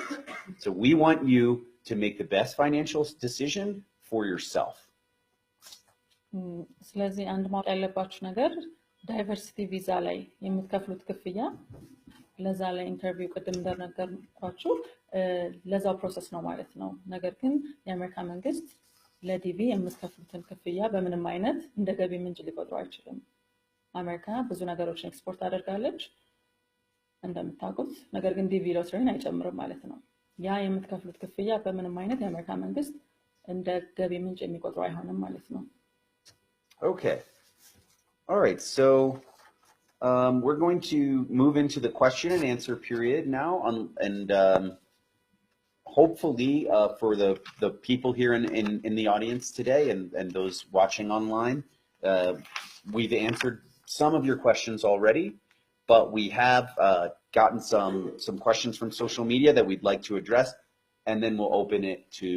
So we want you to make the best financial decision for yourself. ስለዚህ አንድ ማወቅ ያለባችሁ ነገር ዳይቨርሲቲ ቪዛ ላይ የምትከፍሉት ክፍያ ለዛ ላይ ኢንተርቪው ቅድም እንደነገርኳችሁ ለዛው ፕሮሰስ ነው ማለት ነው። ነገር ግን የአሜሪካ መንግስት ለዲቪ የምትከፍሉትን ክፍያ በምንም አይነት እንደ ገቢ ምንጭ ሊቆጥሩ አይችልም። አሜሪካ ብዙ ነገሮችን ኤክስፖርት አደርጋለች እንደምታውቁት። ነገር ግን ዲቪ ሎተሪን አይጨምርም ማለት ነው። ያ የምትከፍሉት ክፍያ በምንም አይነት የአሜሪካ መንግስት እንደ ገቢ ምንጭ የሚቆጥሩ አይሆንም ማለት ነው። Okay. All right. So we're going to move into the question and answer period now, and hopefully for the people here in the audience today and those watching online, we've answered some of your questions already, but we have gotten some questions from social media that we'd like to address, and then we'll open it to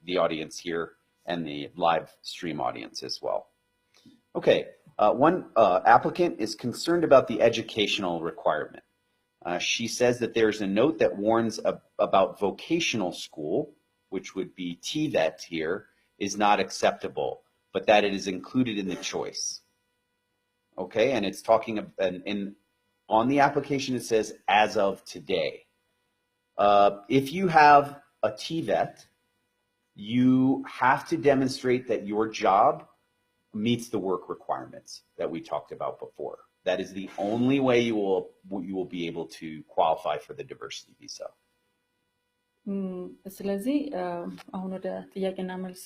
the audience here and the live stream audience as well. Okay. One applicant is concerned about the educational requirement. She says that there's a note that warns about vocational school, which would be TVET here, is not acceptable, but that it is included in the choice. Okay, and it's talking on the application it says as of today. If you have a TVET, you have to demonstrate that your job meets the work requirements that we talked about before. That is the only way you will be able to qualify for the diversity visa. ስለዚህ አሁን ወደ ጥያቄና መልስ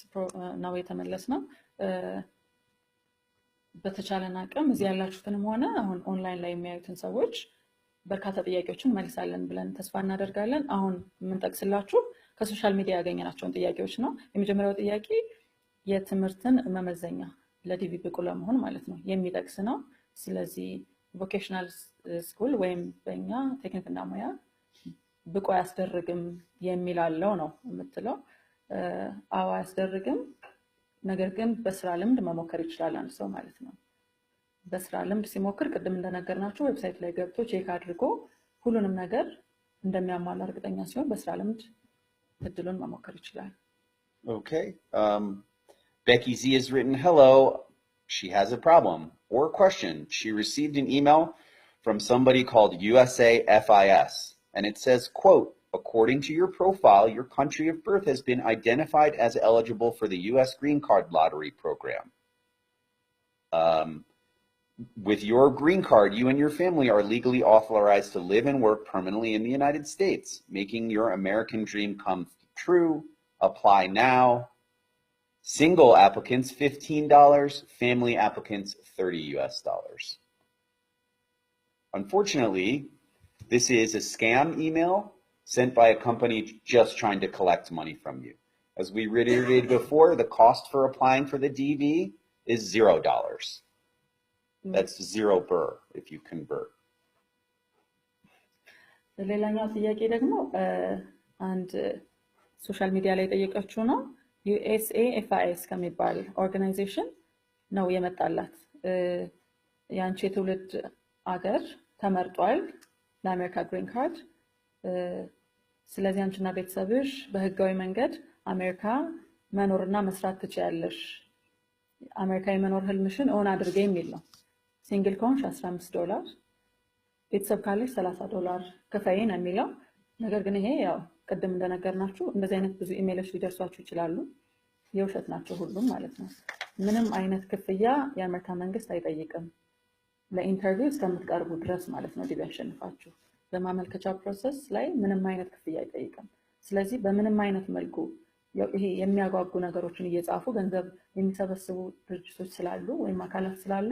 ነው የተመለስነው። በተቻለን አቅም እዚህ ያላችሁትንም ሆነ አሁን ኦንላይን ላይ የሚያዩትን ሰዎች በርካታ ጥያቄዎችን መልሳለን ብለን ተስፋ እናደርጋለን። አሁን የምንጠቅስላችሁ ከሶሻል ሚዲያ ያገኘናቸውን ጥያቄዎች ነው። የመጀመሪያው ጥያቄ የትምህርትን መመዘኛ ለዲቪ ብቁ ለመሆን ማለት ነው የሚጠቅስ ነው። ስለዚህ ቮኬሽናል ስኩል ወይም በእኛ ቴክኒክና ሙያ ብቁ አያስደርግም የሚላለው ነው የምትለው። አዎ አያስደርግም፣ ነገር ግን በስራ ልምድ መሞከር ይችላል አንድ ሰው ማለት ነው። በስራ ልምድ ሲሞክር ቅድም እንደነገርናችሁ ዌብሳይት ላይ ገብቶ ቼክ አድርጎ ሁሉንም ነገር እንደሚያሟላ እርግጠኛ ሲሆን በስራ ልምድ እድሉን መሞከር ይችላል። Okay. Becky Z has written, hello, she has a problem or question. She received an email from somebody called USAFIS, and it says, quote, according to your profile, your country of birth has been identified as eligible for the U.S. Green Card Lottery program. With your green card, you and your family are legally authorized to live and work permanently in the United States, making your American dream come true. Apply now. Single applicants, $15. Family applicants, $30 US. Unfortunately, this is a scam email sent by a company just trying to collect money from you. As we reiterated before, the cost for applying for the DV is $0. That's 0 birr if you convert. ሌላኛው ጥያቄ ደግሞ አንድ ሶሻል ሚዲያ ላይ ጠየቀችው ነው USAFIS ከሚባል ኦርጋናይዜሽን ነው የመጣላት ያንቺ የትውልድ አገር ተመርጧል ለአሜሪካ ግሪን ካርድ ስለዚህ አንቺና ቤተሰብሽ በህጋዊ መንገድ አሜሪካ መኖርና መስራት ትችያለሽ አሜሪካ የመኖር ህልምሽን ኦን አድርገ የሚል ነው ሲንግል ኮንሽ $15 ቤተሰብ ካለሽ $30 ከፈይ ነው የሚለው ነገር ግን ይሄ ያው ቀደም እንደነገርናችሁ እንደዚህ አይነት ብዙ ኢሜይሎች ሊደርሷችሁ ይችላሉ የውሸት ናቸው ሁሉም ማለት ነው ምንም አይነት ክፍያ የአሜሪካ መንግስት አይጠይቅም ለኢንተርቪው እስከምትቀርቡ ድረስ ማለት ነው ዲቪ ያሸንፋችሁ በማመልከቻ ፕሮሰስ ላይ ምንም አይነት ክፍያ አይጠይቅም ስለዚህ በምንም አይነት መልኩ ይሄ የሚያጓጉ ነገሮችን እየጻፉ ገንዘብ የሚሰበስቡ ድርጅቶች ስላሉ ወይም አካላት ስላሉ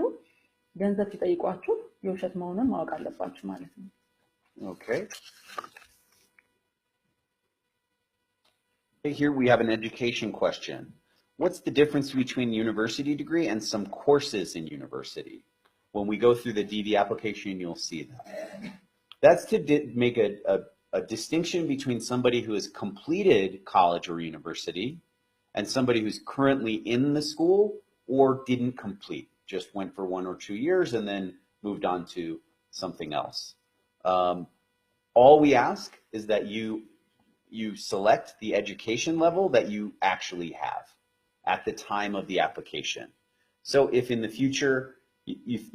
ገንዘብ ሲጠይቋችሁ የውሸት መሆኑን ማወቅ አለባችሁ ማለት ነው Okay. Here we have an education question. What's the difference between university degree and some courses in university? When we go through the DV application, you'll see that. That's to make a distinction between somebody who has completed college or university and somebody who's currently in the school or didn't complete, just went for 1 or 2 years and then moved on to something else. All we ask is that you select the education level that you actually have at the time of the application. So if in the future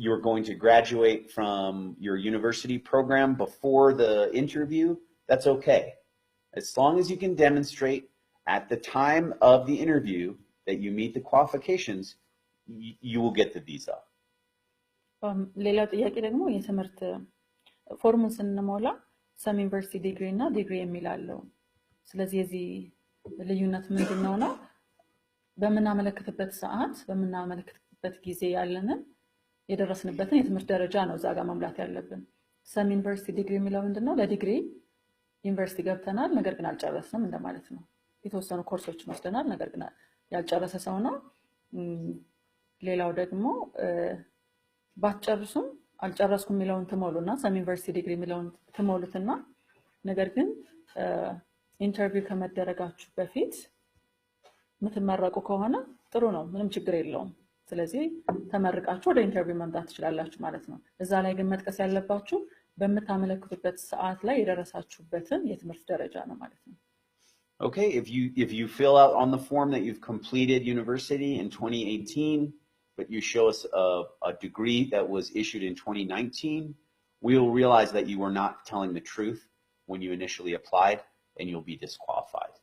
you're going to graduate from your university program before the interview, that's okay. As long as you can demonstrate at the time of the interview that you meet the qualifications, you will get the visa. ሌላው ጥያቄ ደግሞ የትምህርት ፎርሙን ስንሞላ ሰም ዩኒቨርሲቲ ዲግሪ እና ዲግሪ የሚላለው ስለዚህ የዚህ ልዩነት ምንድነው ነው በመናመለከትበት ሰዓት በመናመለከትበት ጊዜ ያለንን የደረስንበትን የትምህርት ደረጃ ነው እዛ ጋር መሙላት ያለብን ሰም ዩኒቨርሲቲ ዲግሪ የሚለው ምንድነው ለዲግሪ ዩኒቨርሲቲ ገብተናል ነገር ግን አልጨረስንም እንደማለት ነው የተወሰኑ ኮርሶችን ወስደናል ነገር ግን ያልጨረሰ ሰው ነው ሌላው ደግሞ ባትጨርሱም አልጨረስኩም የሚለውን ትሞሉና ሰም ዩኒቨርሲቲ ዲግሪ የሚለውን ትሞሉትና ነገር ግን ኢንተርቪው ከመደረጋችሁ በፊት ምትመረቁ ከሆነ ጥሩ ነው ምንም ችግር የለውም ስለዚህ ተመርቃችሁ ወደ ኢንተርቪው መምጣት ትችላላችሁ ማለት ነው እዛ ላይ ግን መጥቀስ ያለባችሁ በመታመለክቱበት ሰዓት ላይ የደረሳችሁበትን የትምህርት ደረጃ ነው ማለት ነው Okay, if you fill out on the form that you've completed university in 2018 but you show us a degree that was issued in 2019, we will realize that you were not telling the truth when you initially applied and you'll be disqualified.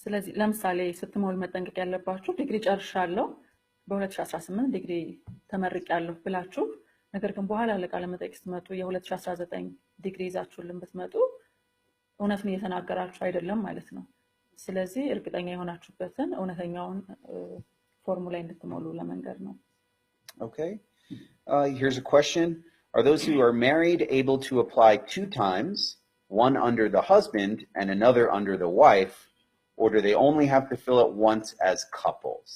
ስለዚህ ለምሳሌ ስትሞሉ መጠንቀቅ ያለባችሁ ዲግሪ ጨርሻለሁ በ2018 ዲግሪ ተመርቄያለሁ ብላችሁ ነገር ግን በኋላ ለቃለ መጠይቅ ስትመጡ የ2019 ዲግሪ ይዛችሁልን ብትመጡ እውነቱን እየተናገራችሁ አይደለም ማለት ነው ስለዚህ እርግጠኛ የሆናችሁበትን እውነተኛውን ፎርሙላ እንድትሞሉ ለመንገር ነው Okay. Here's a question. Are those who are married able to apply 2 times, one under the husband and another under the wife, or do they only have to fill it once as couples?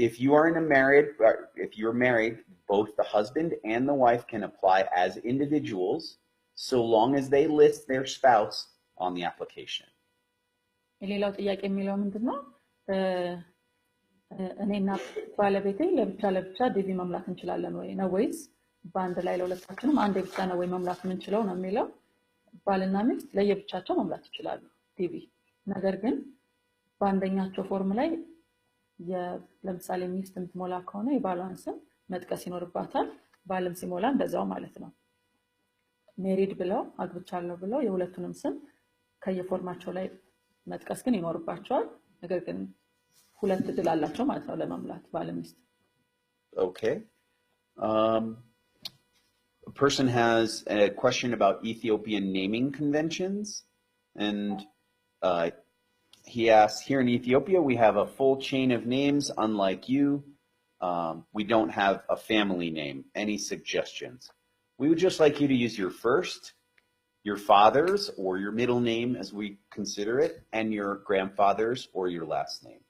If you're married, both the husband and the wife can apply as individuals so long as they list their spouse on the application. ሌላው ጥያቄ የሚለው ምንድነው እኔና ባለቤቴ ለብቻ ዲቪ መምላት እንችላለን ወይ ነው ወይስ በአንድ ላይ ለሁለታችንም አንድ ብቻ ነው ወይ መምላት የምንችለው ነው የሚለው ባልና ሚስት ለየብቻቸው መምላት ይችላሉ ዲቪ ነገር ግን በአንደኛቸው ፎርም ላይ ለምሳሌ ሚስት የምትሞላ ከሆነ የባሏን ስም መጥቀስ ይኖርባታል ባልም ሲሞላ እንደዛው ማለት ነው ሜሪድ ብለው አግብቻለሁ ብለው የሁለቱንም ስም ከየፎርማቸው ላይ መጥቀስ ግን ይኖርባቸዋል ነገር ግን ሁለት ድል አላቸው ማለት ነው ለመምላት ባልም ሚስት Okay. A person has a question about Ethiopian naming conventions and he asks, here in Ethiopia, we have a full chain of names, unlike you. We don't have a family name. Any suggestions? We would just like you to use your first, your father's, or your middle name, as we consider it, and your grandfather's or your last name.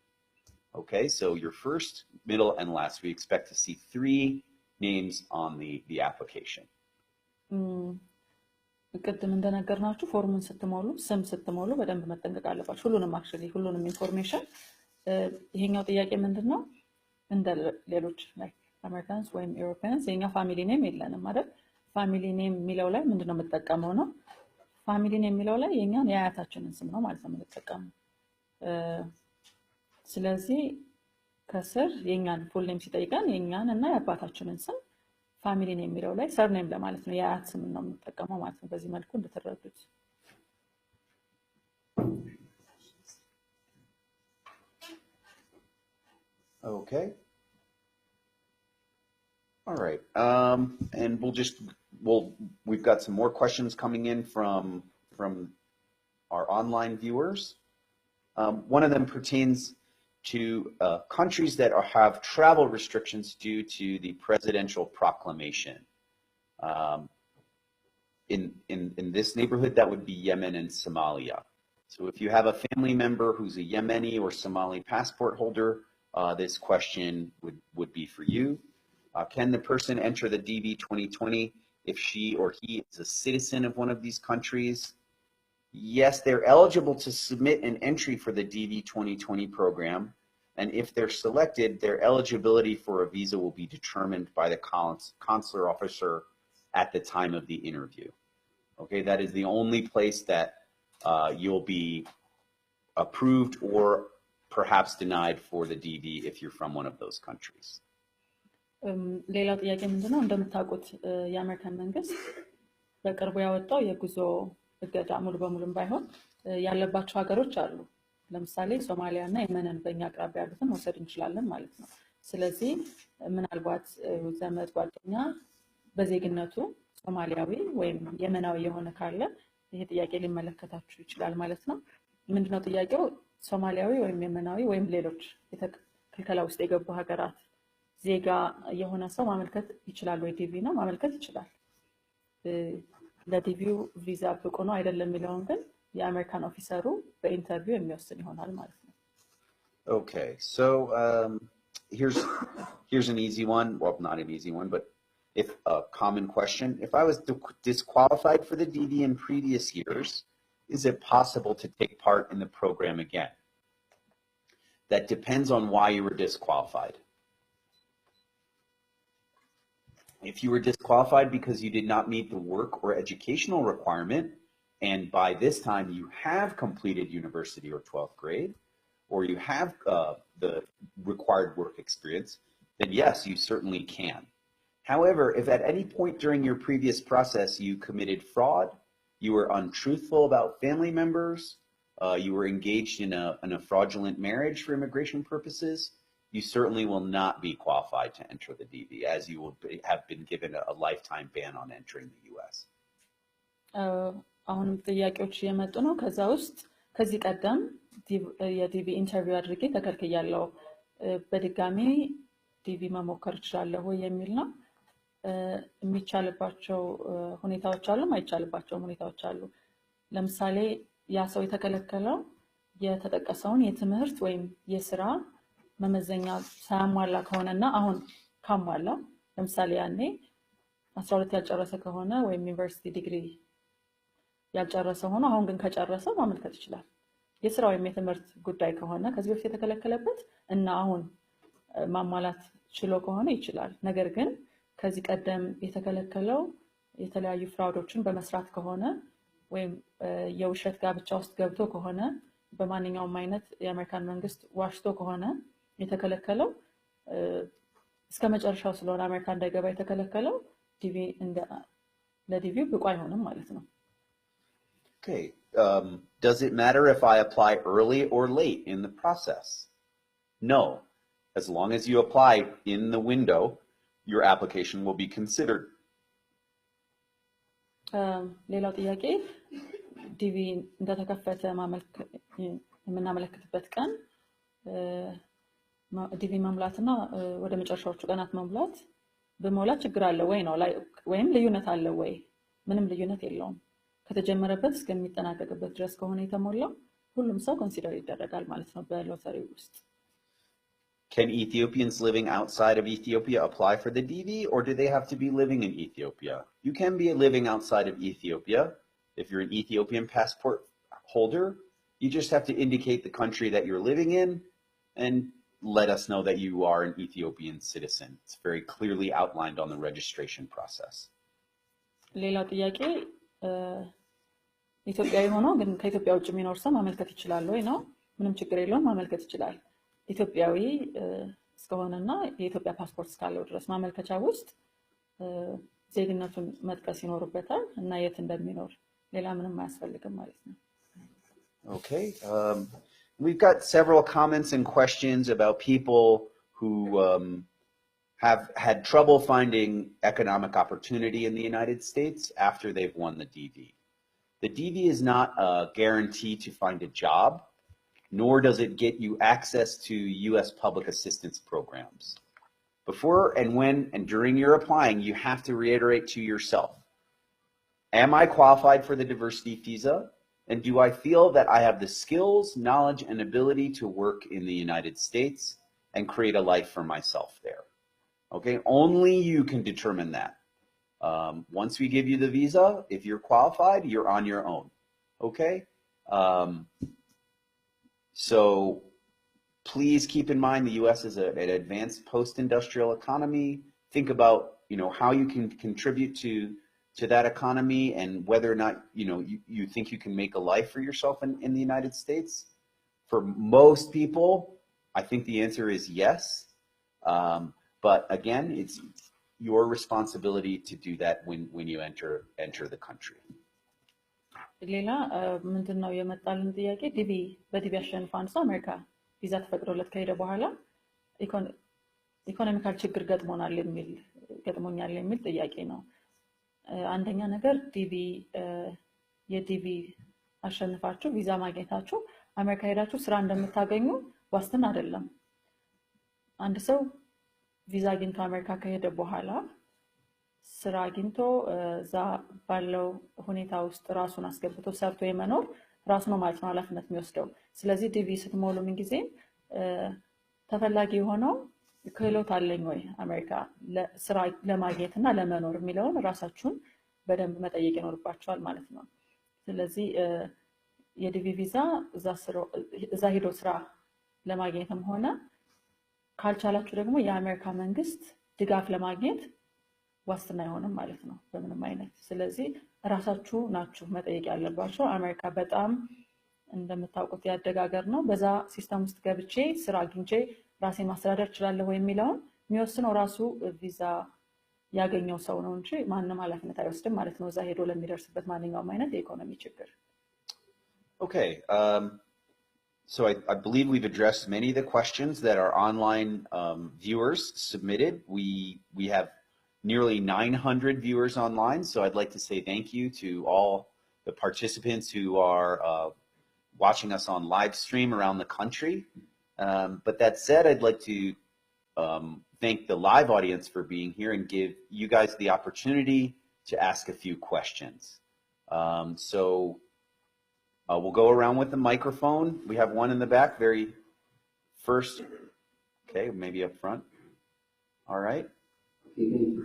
Okay, so your first, middle, and last. We expect to see 3 names on the application. ቅድም እንደነገርናችሁ ፎርሙን ስትሞሉ ስም ስትሞሉ በደንብ መጠንቀቅ አለባችሁ። ሁሉንም አክቹሊ ሁሉንም ኢንፎርሜሽን ይሄኛው ጥያቄ ምንድነው እንደ ሌሎች ላይ አሜሪካንስ ወይም ኢሮፒያንስ የኛ ፋሚሊ ኔም የለንም አይደል? ፋሚሊ ኔም የሚለው ላይ ምንድነው የምትጠቀመው ነው። ፋሚሊ ኔም የሚለው ላይ የኛን የአያታችንን ስም ነው ማለት ነው የምንጠቀመው። ስለዚህ ከስር የኛን ፉል ኔም ሲጠይቀን የኛን እና የአባታችንን ስም ፋሚሊ ኔም የሚለው ላይ ሰርኔም ለማለት ነው የአያት ስም ነው የምንጠቀመው ማለት ነው። በዚህ መልኩ እንድትረዱት። Okay. All right. And we've got some more questions coming in from our online viewers. One of them pertains to countries that have travel restrictions due to the presidential proclamation. In this neighborhood, that would be Yemen and Somalia. So if you have a family member who's a Yemeni or Somali passport holder, this question would be for you. Can the person enter the DV 2020 if she or he is a citizen of one of these countries? Yes, they're eligible to submit an entry for the DV 2020 program. And if they're selected, their eligibility for a visa will be determined by the consular officer at the time of the interview. Okay, that is the only place that you'll be approved or perhaps denied for the DV if you're from one of those countries. ሌላው ጥያቄ ምንድነው እንደምታውቁት የአሜሪካን መንግስት በቅርቡ ያወጣው የጉዞ እገዳ ሙሉ በሙሉም ባይሆን ያለባቸው ሀገሮች አሉ። ለምሳሌ ሶማሊያ እና የመንን በእኛ አቅራቢያ ያሉትን መውሰድ እንችላለን ማለት ነው። ስለዚህ ምናልባት ዘመድ ጓደኛ በዜግነቱ ሶማሊያዊ ወይም የመናዊ የሆነ ካለ ይሄ ጥያቄ ሊመለከታችሁ ይችላል ማለት ነው። ምንድነው ጥያቄው? ሶማሊያዊ ወይም የመናዊ ወይም ሌሎች ክልከላ ውስጥ የገቡ ሀገራት ዜጋ የሆነ ሰው ማመልከት ይችላል ወይ? ዲቪ ነው ማመልከት ይችላል። ለዲቪው ቪዛ ብቁ ነው አይደለም የሚለውን ግን የአሜሪካን ኦፊሰሩ በኢንተርቪው የሚወስን ይሆናል ማለት ነው። Okay, so here's an easy one. Well, not an easy one, but if a common question. If I was disqualified for the DV in previous years, is it possible to take part in the program again? That depends on why you were disqualified. If you were disqualified because you did not meet the work or educational requirement, and by this time you have completed university or 12th grade, or you have the required work experience, then yes, you certainly can. However, if at any point during your previous process you committed fraud, you were untruthful about family members, you were engaged in a fraudulent marriage for immigration purposes, you certainly will not be qualified to enter the DV, as you will have been given a lifetime ban on entering the U.S. አሁን ጥያቄዎች እየመጡ ነው። ከዛ ውስጥ ከዚህ ቀደም የዲቪ ኢንተርቪው አድርጌ ተከልክያለሁ፣ በድጋሚ ዲቪ መሞከር እችላለሁ የሚል ነው። የሚቻልባቸው ሁኔታዎች አሉ፣ ማይቻልባቸው ሁኔታዎች አሉ። ለምሳሌ ያ ሰው የተከለከለው የተጠቀሰውን የትምህርት ወይም የስራ መመዘኛ ሳያሟላ ከሆነና አሁን ካሟላ፣ ለምሳሌ ያኔ 12 ያልጨረሰ ከሆነ ወይም ዩኒቨርሲቲ ዲግሪ ያልጨረሰ ሆኖ አሁን ግን ከጨረሰ ማመልከት ይችላል። የስራ ወይም የትምህርት ጉዳይ ከሆነ ከዚህ በፊት የተከለከለበት እና አሁን ማሟላት ችሎ ከሆነ ይችላል። ነገር ግን ከዚህ ቀደም የተከለከለው የተለያዩ ፍራውዶችን በመስራት ከሆነ ወይም የውሸት ጋብቻ ውስጥ ገብቶ ከሆነ በማንኛውም አይነት የአሜሪካን መንግስት ዋሽቶ ከሆነ የተከለከለው እስከ መጨረሻው ስለሆነ አሜሪካ እንዳይገባ የተከለከለው ዲቪ ለዲቪ ብቁ አይሆንም ማለት ነው። Okay, does it matter if I apply early or late in the process? No. As long as you apply in the window, your application will be considered. ሌላው ጥያቄ ዲቪ እንደተከፈተ የምናመለክትበት ቀን ዲቪ መሙላትና ወደ መጨረሻዎቹ ቀናት መሙላት በመሙላት ችግር አለ ወይ ነው ወይም ልዩነት አለ ወይ? ምንም ልዩነት የለውም። ከተጀመረበት እስከሚጠናቀቅበት ድረስ ከሆነ የተሞላው ሁሉም ሰው ኮንሲደር ይደረጋል ማለት ነው በሎተሪ ውስጥ። Can Ethiopians living outside of Ethiopia apply for the DV, or do they have to be living in Ethiopia? You can be living outside of Ethiopia. If you're an Ethiopian passport holder, you just have to indicate the country that you're living in and let us know that you are an Ethiopian citizen. It's very clearly outlined on the registration process. ሌላው ጥያቄ ኢትዮጵያዊ ሆኖ ግን ከኢትዮጵያ ውጭ የሚኖር ሰው ማመልከት ይችላል ወይ ነው? ምንም ችግር የለውም፣ ማመልከት ይችላል። ኢትዮጵያዊ እስከሆነና የኢትዮጵያ ፓስፖርት እስካለው ድረስ ማመልከቻ ውስጥ ዜግነቱን መጥቀስ ይኖርበታል እና የት እንደሚኖር ሌላ ምንም አያስፈልግም ማለት ነው። Okay. We've got several comments and questions about people who have had trouble finding economic opportunity in the United States after they've won the DV. The DV is not a guarantee to find a job, nor does it get you access to U.S. public assistance programs. Before and when and during your applying, you have to reiterate to yourself, am I qualified for the diversity visa? And do I feel that I have the skills, knowledge, and ability to work in the United States and create a life for myself there? Okay, only you can determine that. Once we give you the visa, if you're qualified, you're on your own. Okay? So please keep in mind the U.S. is an advanced post-industrial economy. Think about, how you can contribute to that economy and whether or not, you think you can make a life for yourself in the United States. For most people, I think the answer is yes. But again, it's your responsibility to do that when you enter the country. ሌላ ምንድነው የመጣልን ጥያቄ በዲቪ አሸንፎ አንድ ሰው አሜሪካ ቪዛ ተፈቅዶለት ከሄደ በኋላ ኢኮኖሚካል ችግር ገጥሞኛል የሚል ጥያቄ ነው። አንደኛ ነገር የዲቪ አሸንፋችሁ ቪዛ ማግኘታችሁ አሜሪካ ሄዳችሁ ስራ እንደምታገኙ ዋስትና አይደለም። አንድ ሰው ቪዛ አግኝቶ አሜሪካ ከሄደ በኋላ ስራ አግኝቶ እዛ ባለው ሁኔታ ውስጥ ራሱን አስገብቶ ሰርቶ የመኖር ራሱ ነው ማለት ነው ኃላፊነት የሚወስደው። ስለዚህ ዲቪ ስትሞሉ ምን ጊዜ ተፈላጊ ሆነው ክህሎት አለኝ ወይ አሜሪካ ስራ ለማግኘትና ለመኖር የሚለውን ራሳችሁን በደንብ መጠየቅ ይኖርባችኋል ማለት ነው። ስለዚህ የዲቪ ቪዛ እዛ ሄዶ ስራ ለማግኘትም ሆነ ካልቻላችሁ ደግሞ የአሜሪካ መንግስት ድጋፍ ለማግኘት ዋስትና አይሆንም ማለት ነው በምንም አይነት። ስለዚህ ራሳችሁ ናችሁ መጠየቅ ያለባችሁ። አሜሪካ በጣም እንደምታውቁት ያደገ ሀገር ነው። በዛ ሲስተም ውስጥ ገብቼ ስራ አግኝቼ ራሴን ማስተዳደር እችላለሁ የሚለውን የሚወስነው ራሱ ቪዛ ያገኘው ሰው ነው እንጂ ማንም ኃላፊነት አይወስድም ማለት ነው እዛ ሄዶ ለሚደርስበት ማንኛውም አይነት የኢኮኖሚ ችግር። Okay. So I believe we've addressed many of the questions that our online viewers submitted. We have nearly 900 viewers online, so I'd like to say thank you to all the participants who are watching us on live stream around the country. But that said, I'd like to thank the live audience for being here and give you guys the opportunity to ask a few questions. So we'll go around with the microphone. We have one in the back, very first. Okay, maybe up front. All right. Okay, thank you.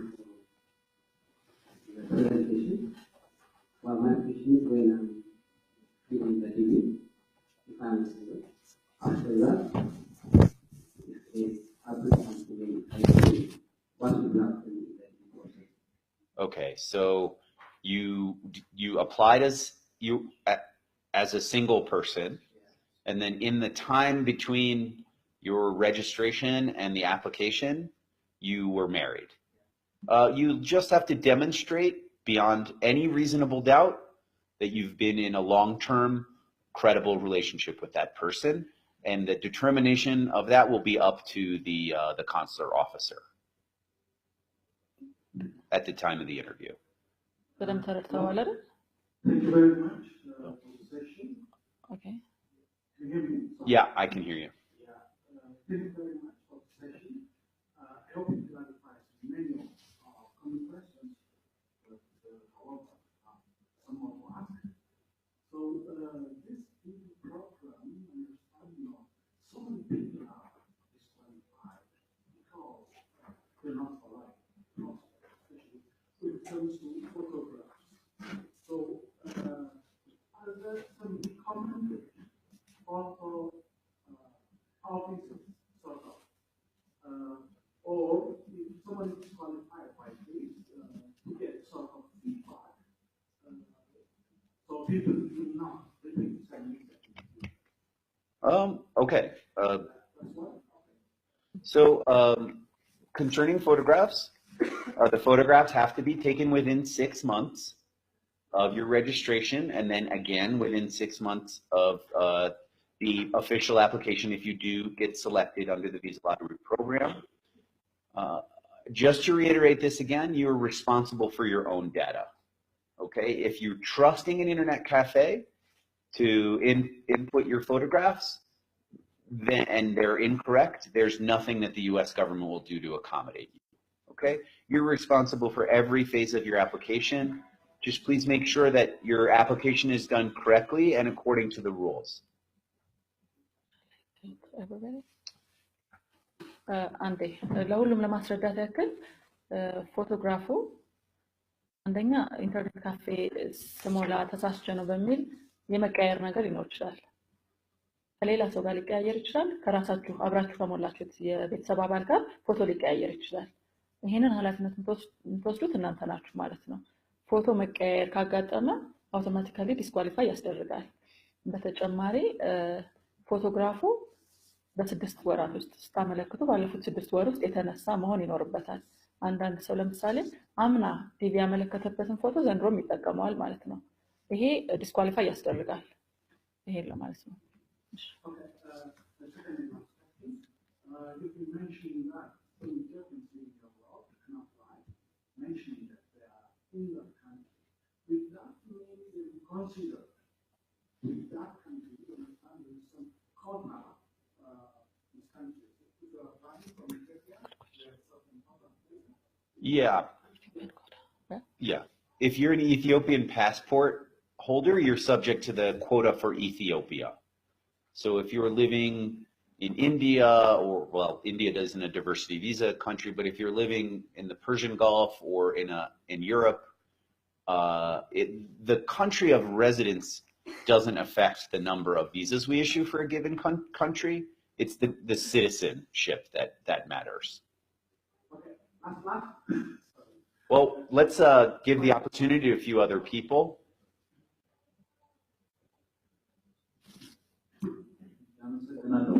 Presentation. Well, my question is when I'm reading the TV, if I'm still after that, if applicant will what will happen in the process? Okay, so you applied as a single person, and then in the time between your registration and the application, you were married. You just have to demonstrate beyond any reasonable doubt that you've been in a long-term, credible relationship with that person, and the determination of that will be up to the consular officer at the time of the interview. Thank you very much for the session. Okay. you hear me? Yeah, I can hear you. Yeah. Thank you very much for the session. I hope it clarifies many of our common questions, but however, some more to ask. So this TV program, understanding of so many people are disqualified because they're not polite, especially when it comes to photographs. So are there some common photo offices, sort of, or if someone is disqualified by this, to get sort of feedback, so people do not repeat the same mistake. Okay. That's one. So concerning photographs, the photographs have to be taken within 6 months of your registration, and then again within 6 months of the official application if you do get selected under the visa lottery program. Just to reiterate this again, you're responsible for your own data. Okay, if you're trusting an internet cafe to input your photographs, then, and they're incorrect, there's nothing that the U.S. government will do to accommodate you. Okay, you're responsible for every phase of your application. Just please make sure that your application is done correctly and according to the rules. Everybody? አንዴ ለሁሉም ለማስረዳት ያክል ፎቶግራፉ አንደኛ ኢንተርኔት ካፌ ስሞላ ተሳስቼ ነው በሚል የመቀየር ነገር ይኖር ይችላል። ከሌላ ሰው ጋር ሊቀያየር ይችላል። ከራሳችሁ አብራችሁ ከሞላችሁት የቤተሰብ አባል ጋር ፎቶ ሊቀያየር ይችላል። ይሄንን ኃላፊነት የምትወስዱት እናንተ ናችሁ ማለት ነው። ፎቶ መቀያየር ካጋጠመ አውቶማቲካሊ ዲስኳሊፋይ ያስደርጋል። በተጨማሪ ፎቶግራፉ በ6 ወራት ውስጥ ስታመለክቱ ባለፉት 6 ወር ውስጥ የተነሳ መሆን ይኖርበታል። አንዳንድ ሰው ለምሳሌ አምና ዲቪ ያመለከተበትን ፎቶ ዘንድሮም ይጠቀመዋል ማለት ነው። ይሄ ዲስኳሊፋይ ያስደርጋል። ይሄን ለማለት ነው። Okay, the second question, you mentioned that some differences in the world can apply, mentioning that they are in the country. With that mean that you consider with that country, you understand there is some quota in this country. If you are applying from Ethiopia, there is certain quota. Yeah. Yeah. If you're an Ethiopian passport holder, you're subject to the quota for Ethiopia. So if you're living in India, or well, India isn't a diversity visa country, but if you're living in the Persian Gulf or in Europe, the country of residence doesn't affect the number of visas we issue for a given country. It's the citizenship that matters. Okay. Well, let's give the opportunity to a few other people. አመሰግናለሁ።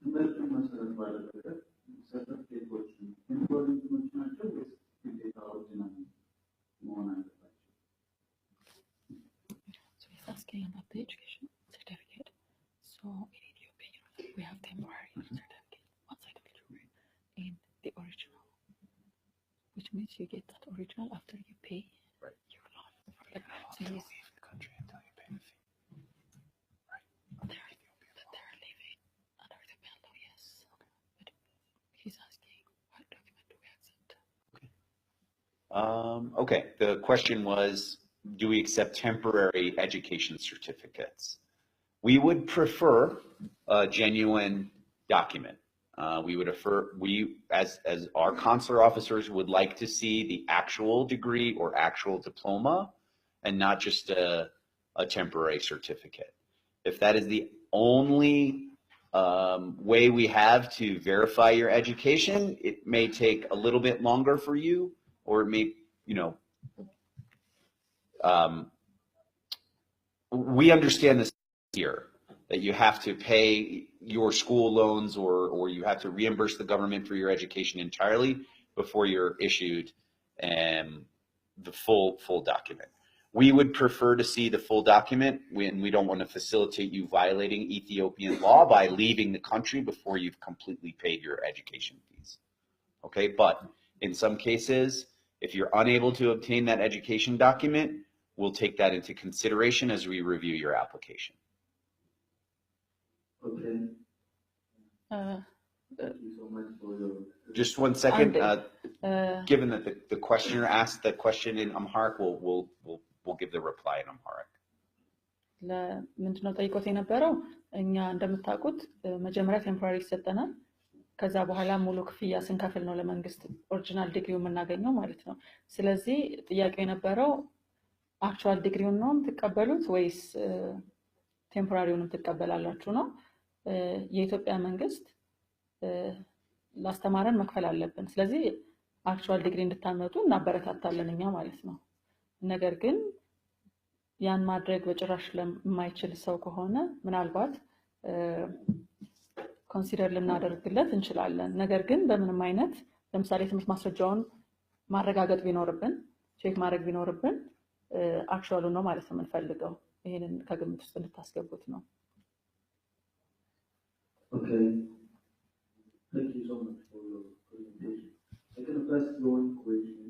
ትምህርትን መሰረት ባደረገ ሰርተፍኬቶችን ኢንፎርሜሽኖች ናቸው ወይስ ግዴታ ኦሪጂናል መሆን አለባቸው? So he's asking about the education certificate. So in Ethiopia, we have temporary certificate outside of Ethiopia and the original, which means you get that original after you pay your loan. So he's Leave the country until you pay the fee. they're living under Ethiopian law, yes. But he's asking, what document do we accept? Okay, the question was, do we accept temporary education certificates? We would prefer a genuine document. We as our consular officers would like to see the actual degree or actual diploma and not just a temporary certificate. If that is the only way we have to verify your education, it may take a little bit longer for you, or it may, we understand this here, that you have to pay your school loans or you have to reimburse the government for your education entirely before you're issued the full document. We would prefer to see the full document when we don't want to facilitate you violating Ethiopian law by leaving the country before you've completely paid your education fees. Okay, but in some cases, if you're unable to obtain that education document, we'll take that into consideration as we review your application. Thank you so much for your. Just one second. Given that the questioner asked the question in Amharic, we'll give the reply in Amharic. ለምንድነው ጠይቆት የነበረው? እኛ እንደምታውቁት መጀመሪያ ቴምፖራሪ ይሰጠናል። ከዛ በኋላ ሙሉ ክፍያ ስንከፍል ነው ለመንግስት ኦሪጂናል ዲግሪው የምናገኘው ማለት ነው። ስለዚህ ጥያቄው የነበረው አክቹዋል ዲግሪውን ነው የምትቀበሉት ወይስ ቴምፖራሪውንም ትቀበላላችሁ ነው? የኢትዮጵያ መንግስት ላስተማረን መክፈል አለብን። ስለዚህ አክቹዋል ዲግሪ እንድታመጡ እናበረታታለን እኛ ማለት ነው። ነገር ግን ያን ማድረግ በጭራሽ ለማይችል ሰው ከሆነ ምናልባት ኮንሲደር ልናደርግለት እንችላለን። ነገር ግን በምንም አይነት ለምሳሌ ትምህርት ማስረጃውን ማረጋገጥ ቢኖርብን ቼክ ማድረግ ቢኖርብን አክቹዋሉ ነው ማለት ነው የምንፈልገው። ይሄንን ከግምት ውስጥ እንድታስገቡት ነው። Okay. Thank you so much for your presentation. I can ask you one question.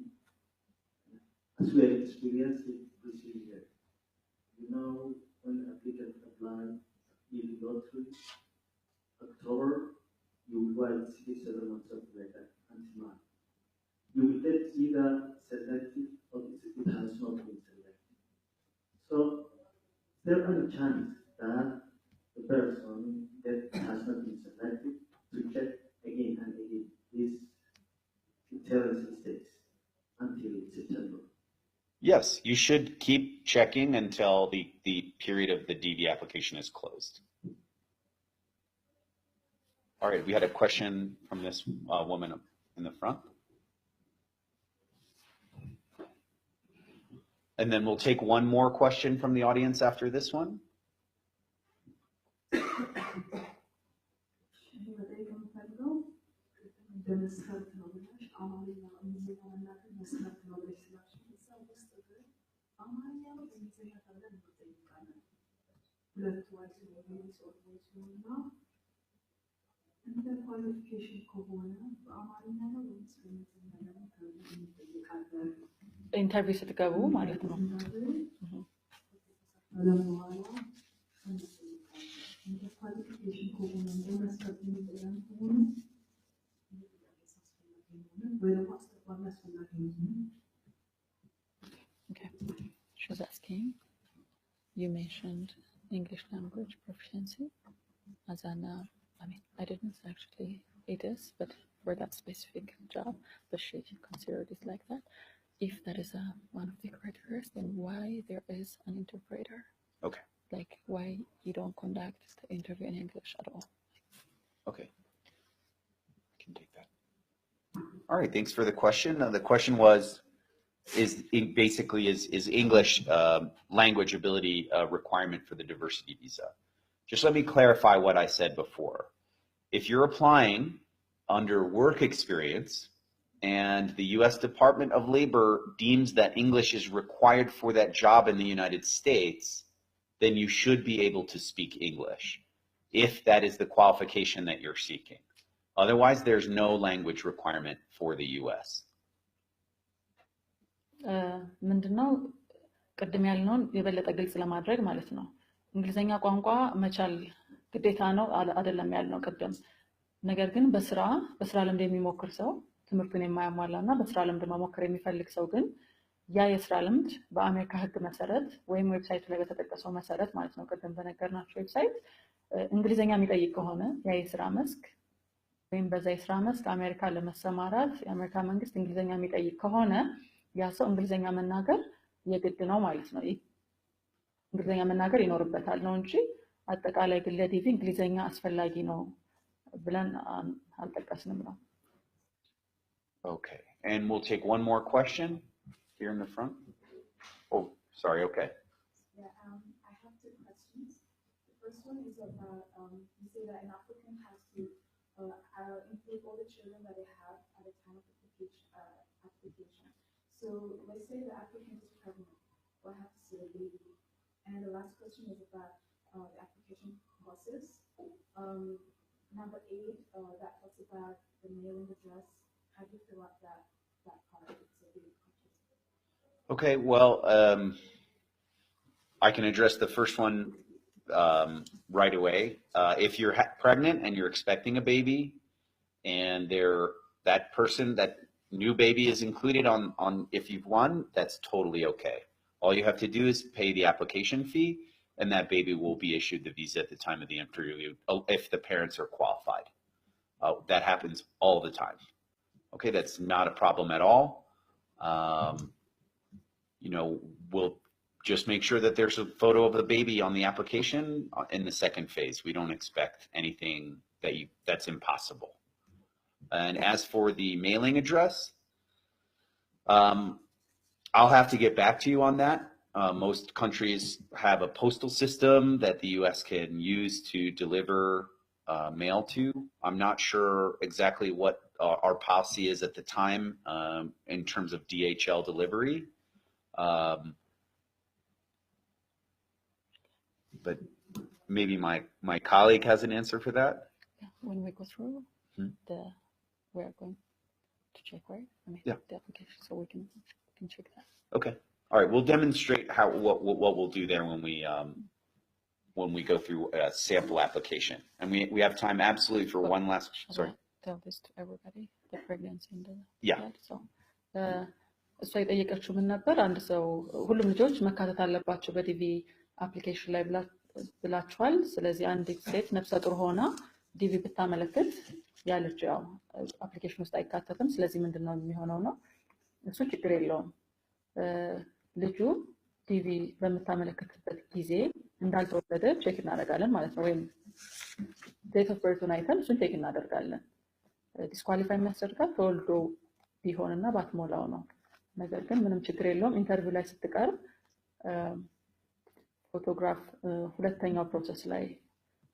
As we are experienced in procedure, you know, when applicants apply, if you go through October, you will write 6-7 months something like that until March. You will get either selected or it has not been selected. So there is a chance that the person that has not been selected to check again and again this terrorist mistakes until September. Yes, you should keep checking until the period of the DV application is closed. All right, we had a question from this woman in the front. And then we'll take one more question from the audience after this one. ኢንተርቪው ስትገቡ ማለት ነው። Okay. She was asking, you mentioned English language proficiency as an, I didn't actually it is, but for that specific job, but she considered it like that. If that is one of the criteria, then why there is an interpreter? Okay. Like why you don't conduct the interview in English at all? Okay. I can take that. All right, thanks for the question. The question was, is English language ability a requirement for the diversity visa? Just let me clarify what I said before. If you're applying under work experience and the U.S. Department of Labor deems that English is required for that job in the United States, then you should be able to speak English, if that is the qualification that you're seeking. Otherwise, there's no language requirement for the U.S. ምንድነው ቅድም ያልነውን የበለጠ ግልጽ ለማድረግ ማለት ነው። እንግሊዘኛ ቋንቋ መቻል ግዴታ ነው አይደለም ያልነው ቅድም። ነገር ግን በስራ ልምድ የሚሞክር ሰው ትምህርቱን የማያሟላና በስራ ልምድ መሞከር የሚፈልግ ሰው ግን ያ የስራ ልምድ በአሜሪካ ሕግ መሰረት ወይም ዌብሳይቱ ላይ በተጠቀሰው መሰረት ማለት ነው ቅድም በነገርናችሁ ዌብሳይት እንግሊዘኛ የሚጠይቅ ከሆነ ያ የስራ መስክ ወይም በዛ የስራ መስክ አሜሪካ ለመሰማራት የአሜሪካ መንግስት እንግሊዘኛ የሚጠይቅ ከሆነ ያ ሰው እንግሊዘኛ መናገር የግድ ነው ማለት ነው። እንግሊዘኛ መናገር ይኖርበታል ነው እንጂ አጠቃላይ ግን ለዲቪ እንግሊዘኛ አስፈላጊ ነው ብለን አልጠቀስንም ነው። Okay, and we'll take one more question here in the front. Oh, sorry, okay. Yeah, I have two questions. The first one is about, you say that an applicant has to include all the children that they have at the time of application. So let's say the applicant is pregnant, what happens to the baby? And the last question is about the application process. Number 8, that talks about the mailing address. How do you fill out that part? It's a big question. Okay, well, I can address the first one right away. If you're pregnant and you're expecting a baby, and that new baby is included on if you've won, that's totally okay. All you have to do is pay the application fee, and that baby will be issued the visa at the time of the interview if the parents are qualified. That happens all the time. Okay, that's not a problem at all. We'll just make sure that there's a photo of the baby on the application in the second phase. We don't expect anything that's impossible. And as for the mailing address, I'll have to get back to you on that. Most countries have a postal system that the U.S. can use to deliver mail to. I'm not sure exactly what our policy is at the time in terms of DHL delivery. But maybe my colleague has an answer for that. Yeah, when we go through we're going to check, right? The application, so we can check that. Okay. All right. We'll demonstrate what we'll do there when we go through a sample application, and we have time absolutely for one last. Sorry. Tell this to everybody. The pregnancy and the so. እሷ የጠየቀችው ምን ነበር? አንድ ሰው ሁሉም ልጆች መካተት አለባቸው በዲቪ አፕሊኬሽን ላይ ብላችኋል። ስለዚህ አንዲት ሴት ነፍሰ ጡር ሆና ዲቪ ብታመለክት ያለች ያው አፕሊኬሽን ውስጥ አይካተትም። ስለዚህ ምንድነው የሚሆነው ነው? እሱ ችግር የለውም። ልጁ ዲቪ በምታመለክትበት ጊዜ እንዳልተወለደ ቼክ እናደርጋለን ማለት ነው። ወይም ዴት ኦፍ በርቱን አይተን እሱን ቼክ እናደርጋለን። ዲስኳሊፋይ የሚያስደርጋት ተወልዶ ቢሆንና ባትሞላው ነው። ነገር ግን ምንም ችግር የለውም። ኢንተርቪው ላይ ስትቀርብ ፎቶግራፍ ሁለተኛው ፕሮሰስ ላይ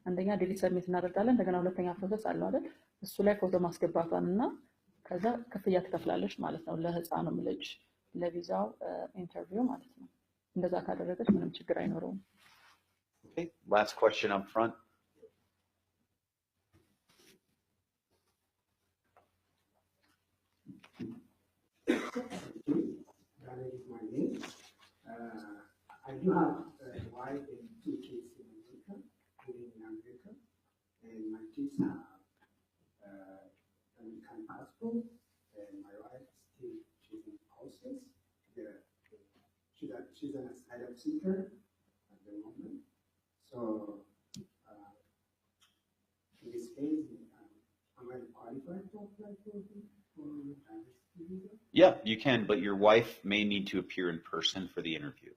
አንደኛ ዲሊት ሰብሚት እናደርጋለን። እንደገና ሁለተኛ ፕሮሰስ አለው አይደል? እሱ ላይ ፎቶ ማስገባቷን እና ከዛ ክፍያ ትከፍላለች ማለት ነው ለህፃኑም ልጅ ለቪዛው ኢንተርቪው ማለት ነው። እንደዛ ካደረገች ምንም ችግር አይኖረውም። Okay, last question up front. My name. I do have a wife and 2 kids in America, living in America, and my kids have American passport, and my wife she's in process. She's an asylum seeker at the moment. So in this case, am I qualified to apply for diversity visa? Yeah, you can, but your wife may need to appear in person for the interview.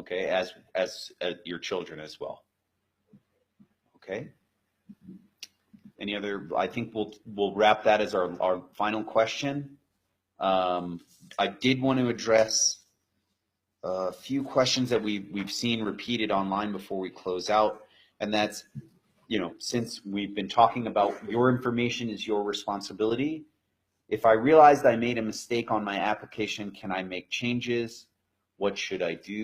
Okay, as your children as well. Okay. Any other? I think we'll wrap that as our final question. I did want to address a few questions that we've seen repeated online before we close out, and that's, since we've been talking about your information is your responsibility. If I realized I made a mistake on my application, can I make changes? What should I do?